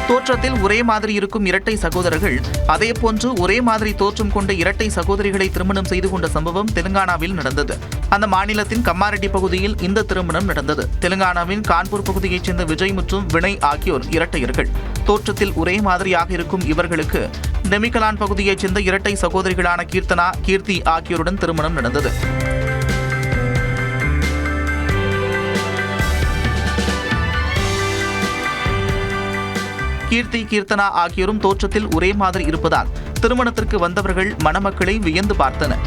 தோற்றத்தில் ஒரே மாதிரி இருக்கும் இரட்டை சகோதரர்கள் அதேபோன்று ஒரே மாதிரி தோற்றம் கொண்ட இரட்டை சகோதரிகளை திருமணம் செய்து கொண்ட சம்பவம் தெலுங்கானாவில் நடந்தது. அந்த மாநிலத்தின் கம்மாரெட்டி பகுதியில் இந்த திருமணம் நடந்தது. தெலுங்கானாவின் கான்பூர் பகுதியைச் சேர்ந்த விஜய் மற்றும் வினய் ஆகியோர் இரட்டையர்கள். தோற்றத்தில் ஒரே மாதிரியாக இருக்கும் இவர்களுக்கு டெமிகலான் பகுதியைச் சேர்ந்த இரட்டை சகோதரிகளான கீர்த்தனா, கீர்த்தி ஆகியோருடன் திருமணம் நடந்தது. கீர்த்தி, கீர்த்தனா ஆகியோரும் தோற்றத்தில் ஒரே மாதிரி இருப்பதால் திருமணத்திற்கு வந்தவர்கள் மணமக்களை வியந்து பார்த்தனர்.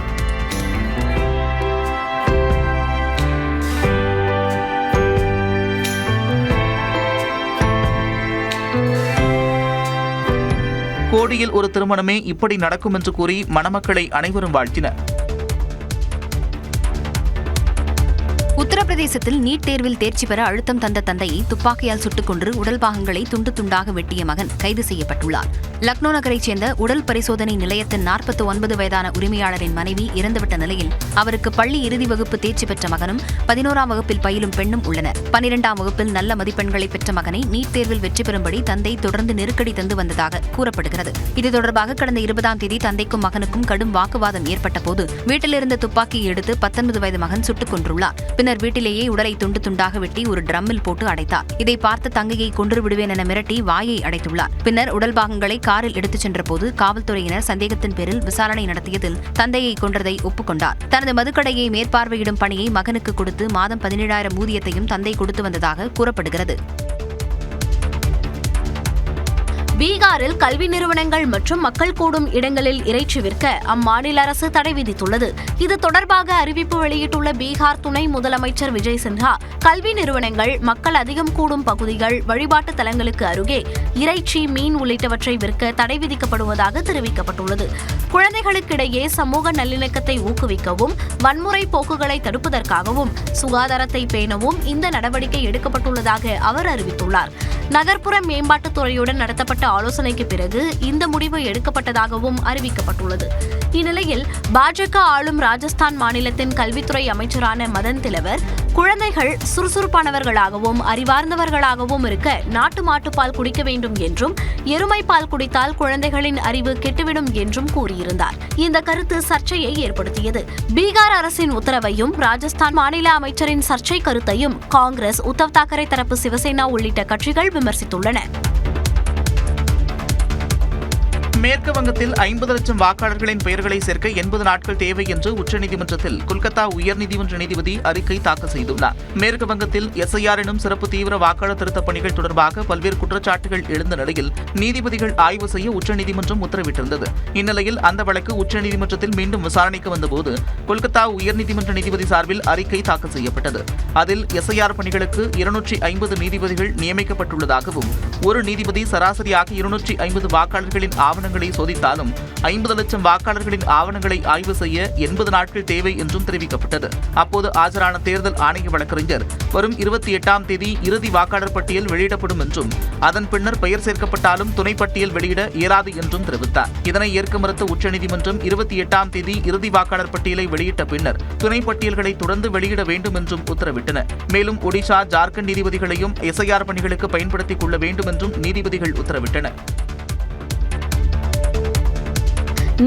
கோடியில் ஒரு திருமணமே இப்படி நடக்கும் என்று கூறி மணமக்களை அனைவரும் வாழ்த்தினர். உத்தரப்பிரதேசத்தில் நீட் தேர்வில் தேர்ச்சி பெற அழுத்தம் தந்த தந்தையை துப்பாக்கியால் சுட்டுக் கொன்று உடல் பாகங்களை துண்டு துண்டாக வெட்டிய மகன் கைது செய்யப்பட்டுள்ளார். லக்னோ நகரைச் சேர்ந்த உடல் பரிசோதனை நிலையத்தின் 49 வயதான உரிமையாளரின் மனைவி இறந்துவிட்ட நிலையில் அவருக்கு பள்ளி இறுதி வகுப்பு தேர்ச்சி பெற்ற மகனும் 11ஆம் வகுப்பில் பயிலும் பெண்ணும் உள்ளனர். 12ஆம் வகுப்பில் நல்ல மதிப்பெண்களை பெற்ற மகனை நீட் தேர்வில் வெற்றி பெறும்படி தந்தை தொடர்ந்து நெருக்கடி தந்து வந்ததாக கூறப்படுகிறது. இது தொடர்பாக கடந்த 20ஆம் தேதி தந்தைக்கும் மகனுக்கும் கடும் வாக்குவாதம் ஏற்பட்ட போது வீட்டிலிருந்த துப்பாக்கியை எடுத்து 19 வயது மகன் சுட்டுக் கொன்றுள்ளார். பின்னர் வீட்டிலேயே உடலை துண்டு துண்டாக வெட்டி ஒரு ட்ரம்மில் போட்டு அடைத்தார். இதை பார்த்த தங்கையை கொன்று விடுவேன் என மிரட்டி வாயை அடைத்துள்ளார். பின்னர் உடல் பாகங்களை காரில் எடுத்துச் சென்ற போது காவல்துறையினர் சந்தேகத்தின் பேரில் விசாரணை நடத்தியதில் தந்தையை கொன்றதை ஒப்புக்கொண்டார். தனது மதுக்கடையை மேற்பார்வையிடும் பணியை மகனுக்கு கொடுத்து மாதம் 17,000 ஊதியத்தையும் தந்தை கொடுத்து வந்ததாக கூறப்படுகிறது. பீகாரில் கல்வி நிறுவனங்கள் மற்றும் மக்கள் கூடும் இடங்களில் இறைச்சி விற்க அம்மாநில அரசு தடை விதித்துள்ளது. இது தொடர்பாக அறிவிப்பு வெளியிட்டுள்ள பீகார் துணை முதலமைச்சர் விஜய் சின்ஹா, கல்வி நிறுவனங்கள், மக்கள் அதிகம் கூடும் பகுதிகள், வழிபாட்டு தலங்களுக்கு அருகே இறைச்சி, மீன் உள்ளிட்டவற்றை விற்க தடை விதிக்கப்படுவதாக தெரிவிக்கப்பட்டுள்ளது. குழந்தைகளுக்கிடையே சமூக நல்லிணக்கத்தை ஊக்குவிக்கவும், வன்முறை போக்குகளை தடுப்பதற்காகவும், சுகாதாரத்தை பேணவும் இந்த நடவடிக்கை எடுக்கப்பட்டுள்ளதாக அவர் அறிவித்துள்ளார். நகர்ப்புற மேம்பாட்டுத் துறையுடன் நடத்தப்பட்ட ஆலோசனைக்கு பிறகு இந்த முடிவு எடுக்கப்பட்டதாகவும் அறிவிக்கப்பட்டுள்ளது. இந்நிலையில் பாஜக ஆளும் ராஜஸ்தான் மாநிலத்தின் கல்வித்துறை அமைச்சரான மதன் திலவர், குழந்தைகள் சுறுசுறுப்பானவர்களாகவும் அறிவார்ந்தவர்களாகவும் இருக்க நாட்டு மாட்டுப்பால் குடிக்க வேண்டும் என்றும், எருமை பால் குடித்தால் குழந்தைகளின் அறிவு கெட்டுவிடும் என்றும் கூறியிருந்தார். இந்த கருத்து சர்ச்சையை ஏற்படுத்தியது. பீகார் அரசின் உத்தரவையும் ராஜஸ்தான் மாநில அமைச்சரின் சர்ச்சை கருத்தையும் காங்கிரஸ், உத்தவ் தாக்கரே தரப்பு சிவசேனா உள்ளிட்ட கட்சிகள் விமர்சித்துள்ளன. மேற்கு வங்கத்தில் 50 லட்சம் வாக்காளர்களின் பெயர்களை சேர்க்க 80 நாட்கள் தேவை என்று உச்சநீதிமன்றத்தில் கொல்கத்தா உயர்நீதிமன்ற நீதிபதி அறிக்கை தாக்கல் செய்துள்ளார். மேற்கு வங்கத்தில் எஸ்ஐஆர் எனும் சிறப்பு தீவிர வாக்காளர் திருத்தப் பணிகள் தொடர்பாக பல்வேறு குற்றச்சாட்டுகள் எழுந்த நிலையில் நீதிபதிகள் ஆய்வு செய்ய உச்சநீதிமன்றம் உத்தரவிட்டிருந்தது. இந்நிலையில் அந்த வழக்கு உச்சநீதிமன்றத்தில் மீண்டும் விசாரணைக்கு வந்தபோது கொல்கத்தா உயர்நீதிமன்ற நீதிபதி சார்பில் அறிக்கை தாக்கல் செய்யப்பட்டது. அதில் எஸ்ஐஆர் பணிகளுக்கு 250 நீதிபதிகள் நியமிக்கப்பட்டுள்ளதாகவும், ஒரு நீதிபதி சராசரியாக 250 வாக்காளர்களின் ஆவணங்களை சோதித்தாலும் 50 லட்சம் வாக்காளர்களின் ஆவணங்களை ஆய்வு செய்ய 80 நாட்கள் தேவை என்றும் தெரிவிக்கப்பட்டது. அப்போது ஆஜரான தேர்தல் ஆணைய வழக்கறிஞர், வரும் 28ஆம் தேதி இறுதி வாக்காளர் பட்டியல் வெளியிடப்படும் என்றும், அதன் பின்னர் பெயர் சேர்க்கப்பட்டாலும் துணை பட்டியல் வெளியிட இயலாது என்றும் தெரிவித்தார். இதனை ஏற்க மறுத்த உச்சநீதிமன்றம் 28ஆம் தேதி இறுதி வாக்காளர் பட்டியலை வெளியிட்ட பின்னர் துணை பட்டியல்களை தொடர்ந்து வெளியிட வேண்டும் என்றும் உத்தரவிட்டன. மேலும் ஒடிஷா, ஜார்க்கண்ட் நீதிபதிகளையும் எஸ்ஐஆர் பணிகளுக்கு பயன்படுத்திக் கொள்ள வேண்டும் என்றும் நீதிபதிகள் உத்தரவிட்டனர்.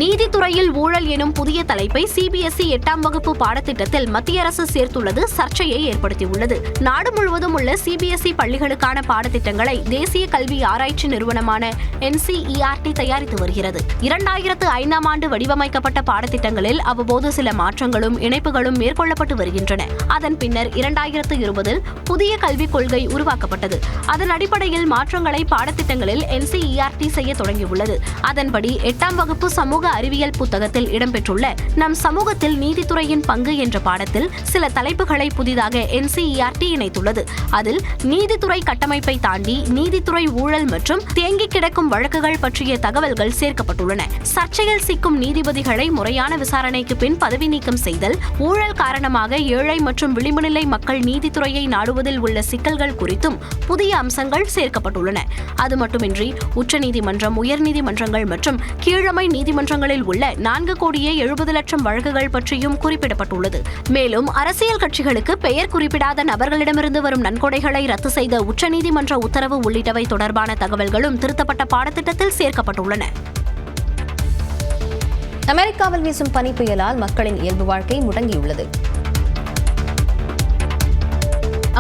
நீதித்துறையில் ஊழல் எனும் புதிய தலைப்பை சிபிஎஸ்இ 8ஆம் வகுப்பு பாடத்திட்டத்தில் மத்திய அரசு சேர்த்துள்ளது சர்ச்சையை ஏற்படுத்தியுள்ளது. நாடு முழுவதும் உள்ள சிபிஎஸ்இ பள்ளிகளுக்கான பாடத்திட்டங்களை தேசிய கல்வி ஆராய்ச்சி நிறுவனமான NCERT தயாரித்து வருகிறது. 2005ஆம் ஆண்டு வடிவமைக்கப்பட்ட பாடத்திட்டங்களில் அவ்வப்போது சில மாற்றங்களும் இணைப்புகளும் மேற்கொள்ளப்பட்டு வருகின்றன. அதன் பின்னர் 2020இல் புதிய கல்விக் கொள்கை உருவாக்கப்பட்டது. அதன் அடிப்படையில் மாற்றங்களை பாடத்திட்டங்களில் NCERT செய்ய தொடங்கியுள்ளது. அதன்படி 8ஆம் வகுப்பு சமூக அறிவியல் புத்தகத்தில் இடம்பெற்றுள்ள நம் சமூகத்தில் நீதித்துறையின் பங்கு என்ற பாடத்தில் சில தலைப்புகளை புதிதாக NCERT இணைத்துள்ளது. அதில் நீதித்துறை கட்டமைப்பை தாண்டி நீதித்துறை ஊழல் மற்றும் தேங்கி கிடக்கும் வழக்குகள் பற்றிய தகவல்கள் சேர்க்கப்பட்டுள்ளன. சர்ச்சையில் சிக்கும் நீதிபதிகளை முறையான விசாரணைக்கு பின் பதவி நீக்கம் செய்தல், ஊழல் காரணமாக ஏழை மற்றும் விளிம்பு நிலை மக்கள் நீதித்துறையை நாடுவதில் உள்ள சிக்கல்கள் குறித்தும் புதிய அம்சங்கள் சேர்க்கப்பட்டுள்ளன. அது மட்டுமின்றி உச்சநீதிமன்றம், உயர்நீதிமன்றங்கள் மற்றும் கீழமை நீதிமன்றங்களில் உள்ள 4,70,00,000 வழக்குகள் பற்றியும் குறிப்பிடப்பட்டுள்ளது. மேலும் அரசியல் கட்சிகளுக்கு பெயர் குறிப்பிடாத நபர்களிடமிருந்து வரும் நன்கொடைகளை ரத்து செய்த உச்சநீதிமன்ற உத்தரவு உள்ளிட்டவை தொடர்பான தகவல்களும் திருத்தப்பட்ட பாடத்திட்டத்தில் சேர்க்கப்பட்டுள்ளன. அமெரிக்காவில் வீசும் பனி புயலால் மக்களின் இயல்பு வாழ்க்கை முடங்கியுள்ளது.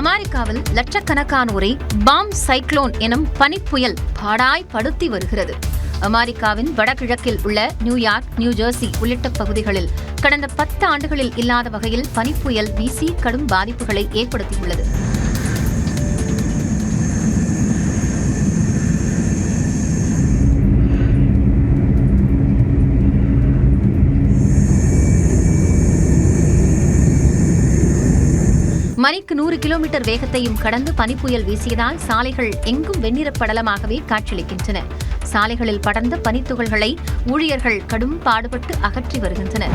அமெரிக்காவில் லட்சக்கணக்கானோரை பாம் சைக்ளோன் எனும் பனிப்புயல் பாடாய் படுத்தி வருகிறது. அமெரிக்காவின் வடகிழக்கில் உள்ள நியூயார்க், நியூஜெர்சி உள்ளிட்ட பகுதிகளில் கடந்த 10 ஆண்டுகளில் இல்லாத வகையில் பனிப்புயல் வீசி கடும் பாதிப்புகளை ஏற்படுத்தியுள்ளது. மணிக்கு 100 கிலோமீட்டர் வேகத்தையும் கடந்து பனிப்புயல் வீசியதால் சாலைகள் எங்கும் வெண்ணிறப் படலமாகவே காட்சியளிக்கின்றன. சாலைகளில் படர்ந்த பனித்துகள்களை ஊழியர்கள் கடும் பாடுபட்டு அகற்றி வருகின்றனர்.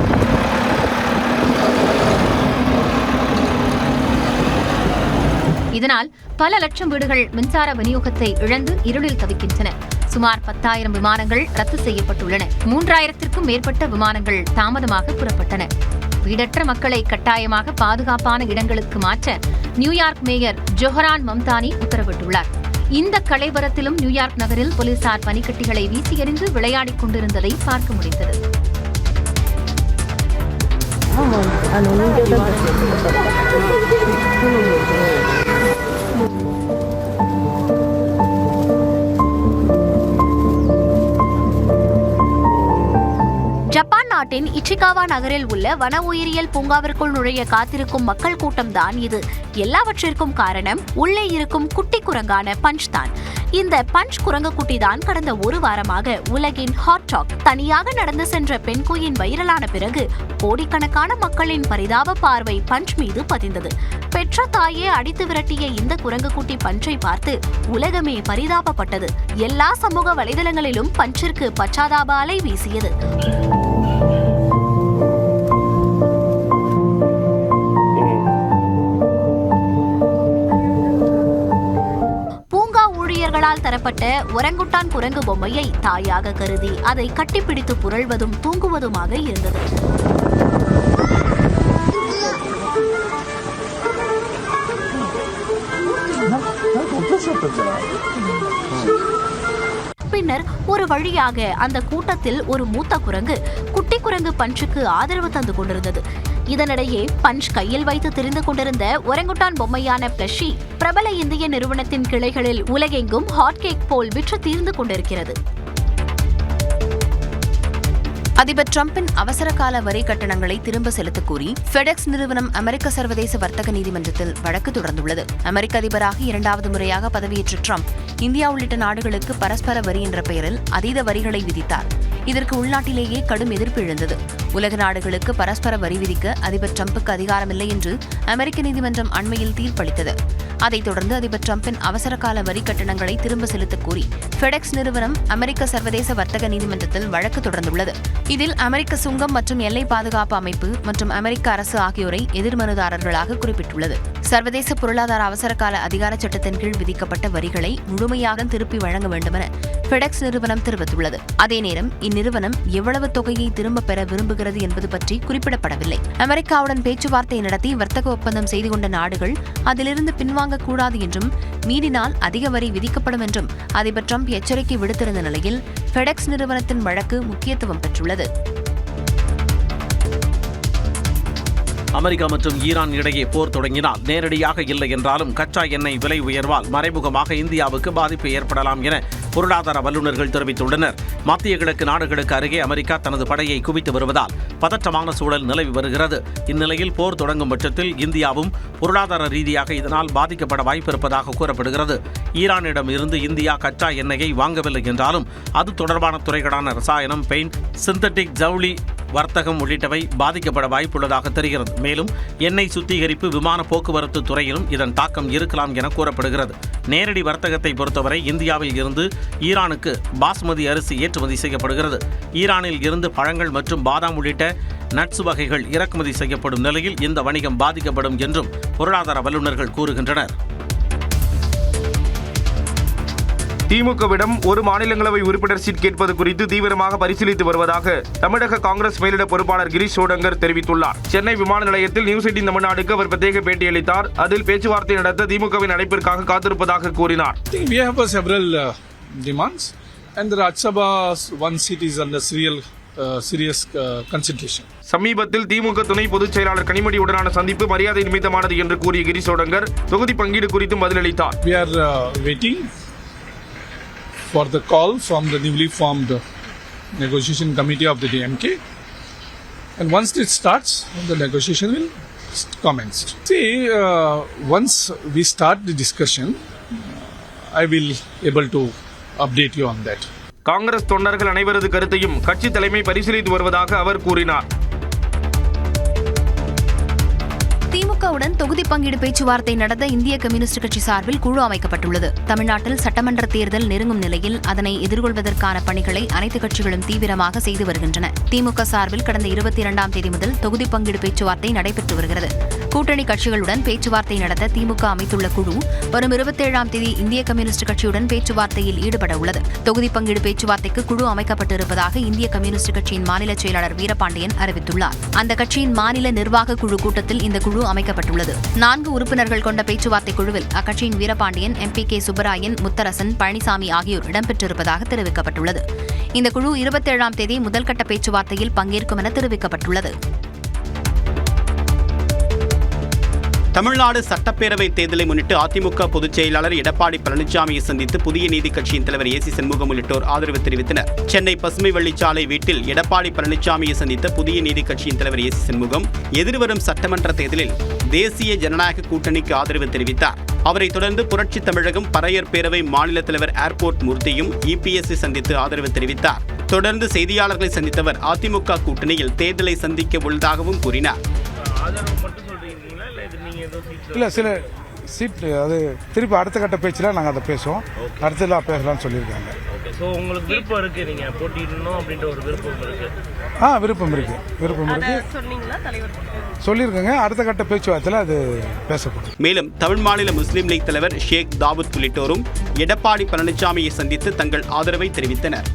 இதனால் பல லட்சம் வீடுகள் மின்சார விநியோகத்தை இழந்து இருளில் தவிக்கின்றன. சுமார் 10,000 விமானங்கள் ரத்து செய்யப்பட்டுள்ளன. 3,000க்கும் மேற்பட்ட விமானங்கள் தாமதமாக புறப்பட்டன. வீடற்ற மக்களை கட்டாயமாக பாதுகாப்பான இடங்களுக்கு மாற்ற நியூயார்க் மேயர் ஜொஹரான் மம்தானி உத்தரவிட்டுள்ளார். இந்த கலைவரத்திலும் நியூயார்க் நகரில் போலீசார் பனிக்கட்டிகளை வீசி எறிந்து விளையாடிக் கொண்டிருந்ததை பார்க்க முடிந்தது. ஜப்பான் நாட்டின் இச்சிகாவா நகரில் உள்ள வன உயிரியல் பூங்காவிற்குள் நுழைய காத்திருக்கும் மக்கள் கூட்டம்தான் இது. எல்லாவற்றிற்கும் காரணம் உள்ளே இருக்கும் குட்டி குரங்கான பஞ்ச் தான். இந்த பஞ்ச் குரங்கு குட்டி தான் கடந்த ஒரு வாரமாக உலகின் ஹாட் டாக். தனியாக நடந்து சென்ற பெண் குயின் வைரலான பிறகு கோடிக்கணக்கான மக்களின் பரிதாப பார்வை பஞ்ச் மீது பதிந்தது. பெற்ற தாயே அடித்து விரட்டிய இந்த குரங்கு குட்டி பஞ்சை பார்த்து உலகமே பரிதாபப்பட்டது. எல்லா சமூக வலைதளங்களிலும் பஞ்சிற்கு பச்சாதாப அலை வீசியது. பூங்கா ஊழியர்களால் தரப்பட்ட ஒரங்குட்டான் குரங்கு பொம்மையை தாயாக கருதி அதை கட்டிப்பிடித்து புரள்வதும் தூங்குவதுமாக இருந்தது. பின்னர் ஒரு வழியாக அந்த கூட்டத்தில் ஒரு மூத்த குரங்கு குட்டி குரங்கு பஞ்சுக்கு ஆதரவு தந்து கொண்டிருந்தது. இதனிடையே பஞ்ச் கையில் வைத்து திரிந்து கொண்டிருந்த ஒரங்குட்டான் பொம்மையான பிளஷி பிரபல இந்திய நிறுவனத்தின் கிளைகளில் உலகெங்கும் ஹாட்கேக் போல் விற்று தீர்ந்து கொண்டிருக்கிறது. அதிபர் டிரம்பின் அவசரகால வரி கட்டணங்களை திரும்ப செலுத்த கோரி ஃபெடெக்ஸ் நிறுவனம் அமெரிக்க சர்வதேச வர்த்தக நீதிமன்றத்தில் வழக்கு தொடர்ந்துள்ளது. அமெரிக்க அதிபராக 2வது முறையாக பதவியேற்ற டிரம்ப் இந்தியா உள்ளிட்ட நாடுகளுக்கு பரஸ்பர வரி என்ற பெயரில் அதீத வரிகளை விதித்தார். இதற்கு உள்நாட்டிலேயே கடும் எதிர்ப்பு எழுந்தது. உலக நாடுகளுக்கு பரஸ்பர வரி விதிக்க அதிபர் டிரம்புக்கு அதிகாரமில்லை என்று அமெரிக்க நீதிமன்றம் அண்மையில் தீர்ப்பளித்தது. அதைத் தொடர்ந்து அதிபர் டிரம்பின் அவசரகால வரி கட்டணங்களை திரும்ப செலுத்தக் கோரி ஃபெடெக்ஸ் நிறுவனம் அமெரிக்க சர்வதேச வர்த்தக நீதிமன்றத்தில் வழக்கு தொடர்ந்துள்ளது. இதில் அமெரிக்க சுங்கம் மற்றும் எல்லை பாதுகாப்பு அமைப்பு மற்றும் அமெரிக்க அரசு ஆகியோரை எதிர்மனுதாரர்களாக குறிப்பிட்டுள்ளது. சர்வதேச பொருளாதார அவசரகால அதிகார சட்டத்தின் கீழ் விதிக்கப்பட்ட வரிகளை முழுமையாக திருப்பி வழங்க வேண்டுமென ஃபெடெக்ஸ் நிறுவனம் தெரிவித்துள்ளது. அதே நேரம் இந்நிறுவனம் எவ்வளவு தொகையை திரும்ப பெற விரும்புகிறது என்பது பற்றி குறிப்பிடப்படவில்லை. அமெரிக்காவுடன் பேச்சுவார்த்தை நடத்தி வர்த்தக ஒப்பந்தம் செய்து கொண்ட நாடுகள் அதிலிருந்து பின்வாங்கக்கூடாது என்றும் மீறினால் அதிக வரி விதிக்கப்படும் என்றும் அதிபர் டிரம்ப் எச்சரிக்கை விடுத்திருந்த நிலையில் ஃபெடெக்ஸ் நிறுவனத்தின் வழக்கு முக்கியத்துவம் பெற்றுள்ளது. அமெரிக்கா மற்றும் ஈரான் இடையே போர் தொடங்கினால் நேரடியாக இல்லை என்றாலும் கச்சா எண்ணெய் விலை உயர்வால் மறைமுகமாக இந்தியாவுக்கு பாதிப்பு ஏற்படலாம் என பொருளாதார வல்லுநர்கள் தெரிவித்துள்ளனர். மத்திய கிழக்கு நாடுகளுக்கு அருகே அமெரிக்கா தனது படையை குவித்து வருவதால் பதற்றமான சூழல் நிலவி வருகிறது. இந்நிலையில் போர் தொடங்கும் பட்சத்தில் இந்தியாவும் பொருளாதார ரீதியாக இதனால் பாதிக்கப்பட வாய்ப்பிருப்பதாக கூறப்படுகிறது. ஈரானிடம் இருந்து இந்தியா கச்சா எண்ணெயை வாங்கவில்லை என்றாலும் அது தொடர்பான துறைகளான ரசாயனம், பெயிண்ட், சிந்தட்டிக் ஜவுளி, வர்த்தகம் உள்ளிட்டவை பாதிக்கப்பட வாய்ப்புள்ளதாக தெரிகிறது. மேலும் எண்ணெய் சுத்திகரிப்பு, விமான போக்குவரத்து துறையிலும் இதன் தாக்கம் இருக்கலாம் என கூறப்படுகிறது. நேரடி வர்த்தகத்தை பொறுத்தவரை இந்தியாவில் இருந்து ஈரானுக்கு பாஸ்மதி அரிசி ஏற்றுமதி செய்யப்படுகிறது. ஈரானில் இருந்து பழங்கள் மற்றும் பாதாம் உள்ளிட்ட நட்ஸ் வகைகள் இறக்குமதி செய்யப்படும் நிலையில் இந்த வணிகம் பாதிக்கப்படும் என்றும் பொருளாதார வல்லுநர்கள் கூறுகின்றனர். திமுகவிடம் ஒரு மாநிலங்களவை உறுப்பினர் சீட் கேட்பது குறித்து தீவிரமாக பரிசீலித்து வருவதாக தமிழக காங்கிரஸ் மேலிட பொறுப்பாளர் கிரீஷ் சோடங்கர் தெரிவித்துள்ளார். சென்னை விமான நிலையத்தில் நியூஸ் 18 தமிழ்நாடுக்கு அவர் பிரத்யேக பேட்டியளித்தார். அதில் பேச்சுவார்த்தை நடத்த திமுகவின் அழைப்பிற்காக காத்திருப்பதாக கூறினார். சமீபத்தில் திமுக துணை பொதுச் செயலாளர் கனிமொழியுடனான சந்திப்பு மரியாதை நிமித்தமானது என்று கூறிய கிரீஷ் சோடங்கர் தொகுதி பங்கீடு குறித்தும் பதிலளித்தார். For the call from the newly formed negotiation committee of the DMK, and once it starts, the negotiation will commence. See, once we start the discussion, I will able to update you on that. Congress தொண்டர்கள் அனைவரது கருத்தையும் கட்சி தலைமை பரிசீலித்து வருவதாக அவர் கூறினார். திமுகவுடன் தொகுதி பங்கீடு பேச்சுவார்த்தை நடத்த இந்திய கம்யூனிஸ்ட் கட்சி சார்பில் குழு அமைக்கப்பட்டுள்ளது. தமிழ்நாட்டில் சட்டமன்ற தேர்தல் நெருங்கும் நிலையில் அதனை எதிர்கொள்வதற்கான பணிகளை அனைத்து கட்சிகளும் தீவிரமாக செய்து வருகின்றன. திமுக சார்பில் கடந்த 22ஆம் தேதி முதல் தொகுதி பங்கீடு பேச்சுவார்த்தை நடைபெற்று வருகிறது. கூட்டணி கட்சிகளுடன் பேச்சுவார்த்தை நடத்த திமுக அமைத்துள்ள குழு வரும் 27ஆம் தேதி இந்திய கம்யூனிஸ்ட் கட்சியுடன் பேச்சுவார்த்தையில் ஈடுபட உள்ளது. தொகுதி பங்கீடு பேச்சுவார்த்தைக்கு குழு அமைக்கப்பட்டிருப்பதாக இந்திய கம்யூனிஸ்ட் கட்சியின் மாநில செயலாளர் வீரபாண்டியன் அறிவித்துள்ளார். அந்த கட்சியின் மாநில நிர்வாக குழு கூட்டத்தில் இந்த குழு அமைக்கப்பட்டுள்ளது. 4 உறுப்பினர்கள் கொண்ட பேச்சுவார்த்தை குழுவில் அக்கட்சியின் வீரபாண்டியன், MP.K. சுப்பராயன், முத்தரசன், பழனிசாமி ஆகியோர் இடம்பெற்றிருப்பதாக தெரிவிக்கப்பட்டுள்ளது. இந்த குழு 27ஆம் தேதி முதல்கட்ட பேச்சுவார்த்தையில் பங்கேற்கும் என தெரிவிக்கப்பட்டுள்ளது. தமிழ்நாடு சட்டப்பேரவை தேர்தலை முன்னிட்டு அதிமுக பொதுச் செயலாளர் எடப்பாடி பழனிசாமியை சந்தித்து புதிய நீதி கட்சியின் தலைவர் ஏசி சண்முகம் உள்ளிட்டோர் ஆதரவு தெரிவித்தனர். சென்னை பசுமை வழிச்சாலை வீட்டில் எடப்பாடி பழனிசாமியை சந்தித்த புதிய நீதி கட்சியின் தலைவர் ஏசி சண்முகம் எதிர்வரும் சட்டமன்ற தேர்தலில் தேசிய ஜனநாயக கூட்டணிக்கு ஆதரவு தெரிவித்தார். அவரைத் தொடர்ந்து புரட்சி தமிழகம் பறையர் பேரவை மாநில தலைவர் ஏர்போர்ட் மூர்த்தியும் இபிஎஸ்ஐ சந்தித்து ஆதரவு தெரிவித்தார். தொடர்ந்து செய்தியாளர்களை சந்தித்தவர் அதிமுக கூட்டணியில் தேர்தலை சந்திக்க உள்ளதாகவும் கூறினார். இல்லை சில சீட் அது திருப்பி அடுத்த கட்ட பேச்சில் நாங்கள் அதை பேசுவோம், அடுத்தலாம் பேசலாம்னு சொல்லியிருக்காங்க. ஸோ உங்களுக்கு விருப்பம் இருக்கு, நீங்கள் போட்டியிடணும் அப்படின்ற ஒரு விருப்பம் இருக்கு? விருப்பம் இருக்கு சொல்லியிருக்கேங்க. அடுத்த கட்ட பேச்சுவார்த்தையில் அது பேசப்படும். மேலும் தமிழ் மாநில முஸ்லீம் லீக் தலைவர் ஷேக் தாவூத் உள்ளிட்டோரும் எடப்பாடி பழனிசாமியை சந்தித்து தங்கள் ஆதரவை தெரிவித்தனர்.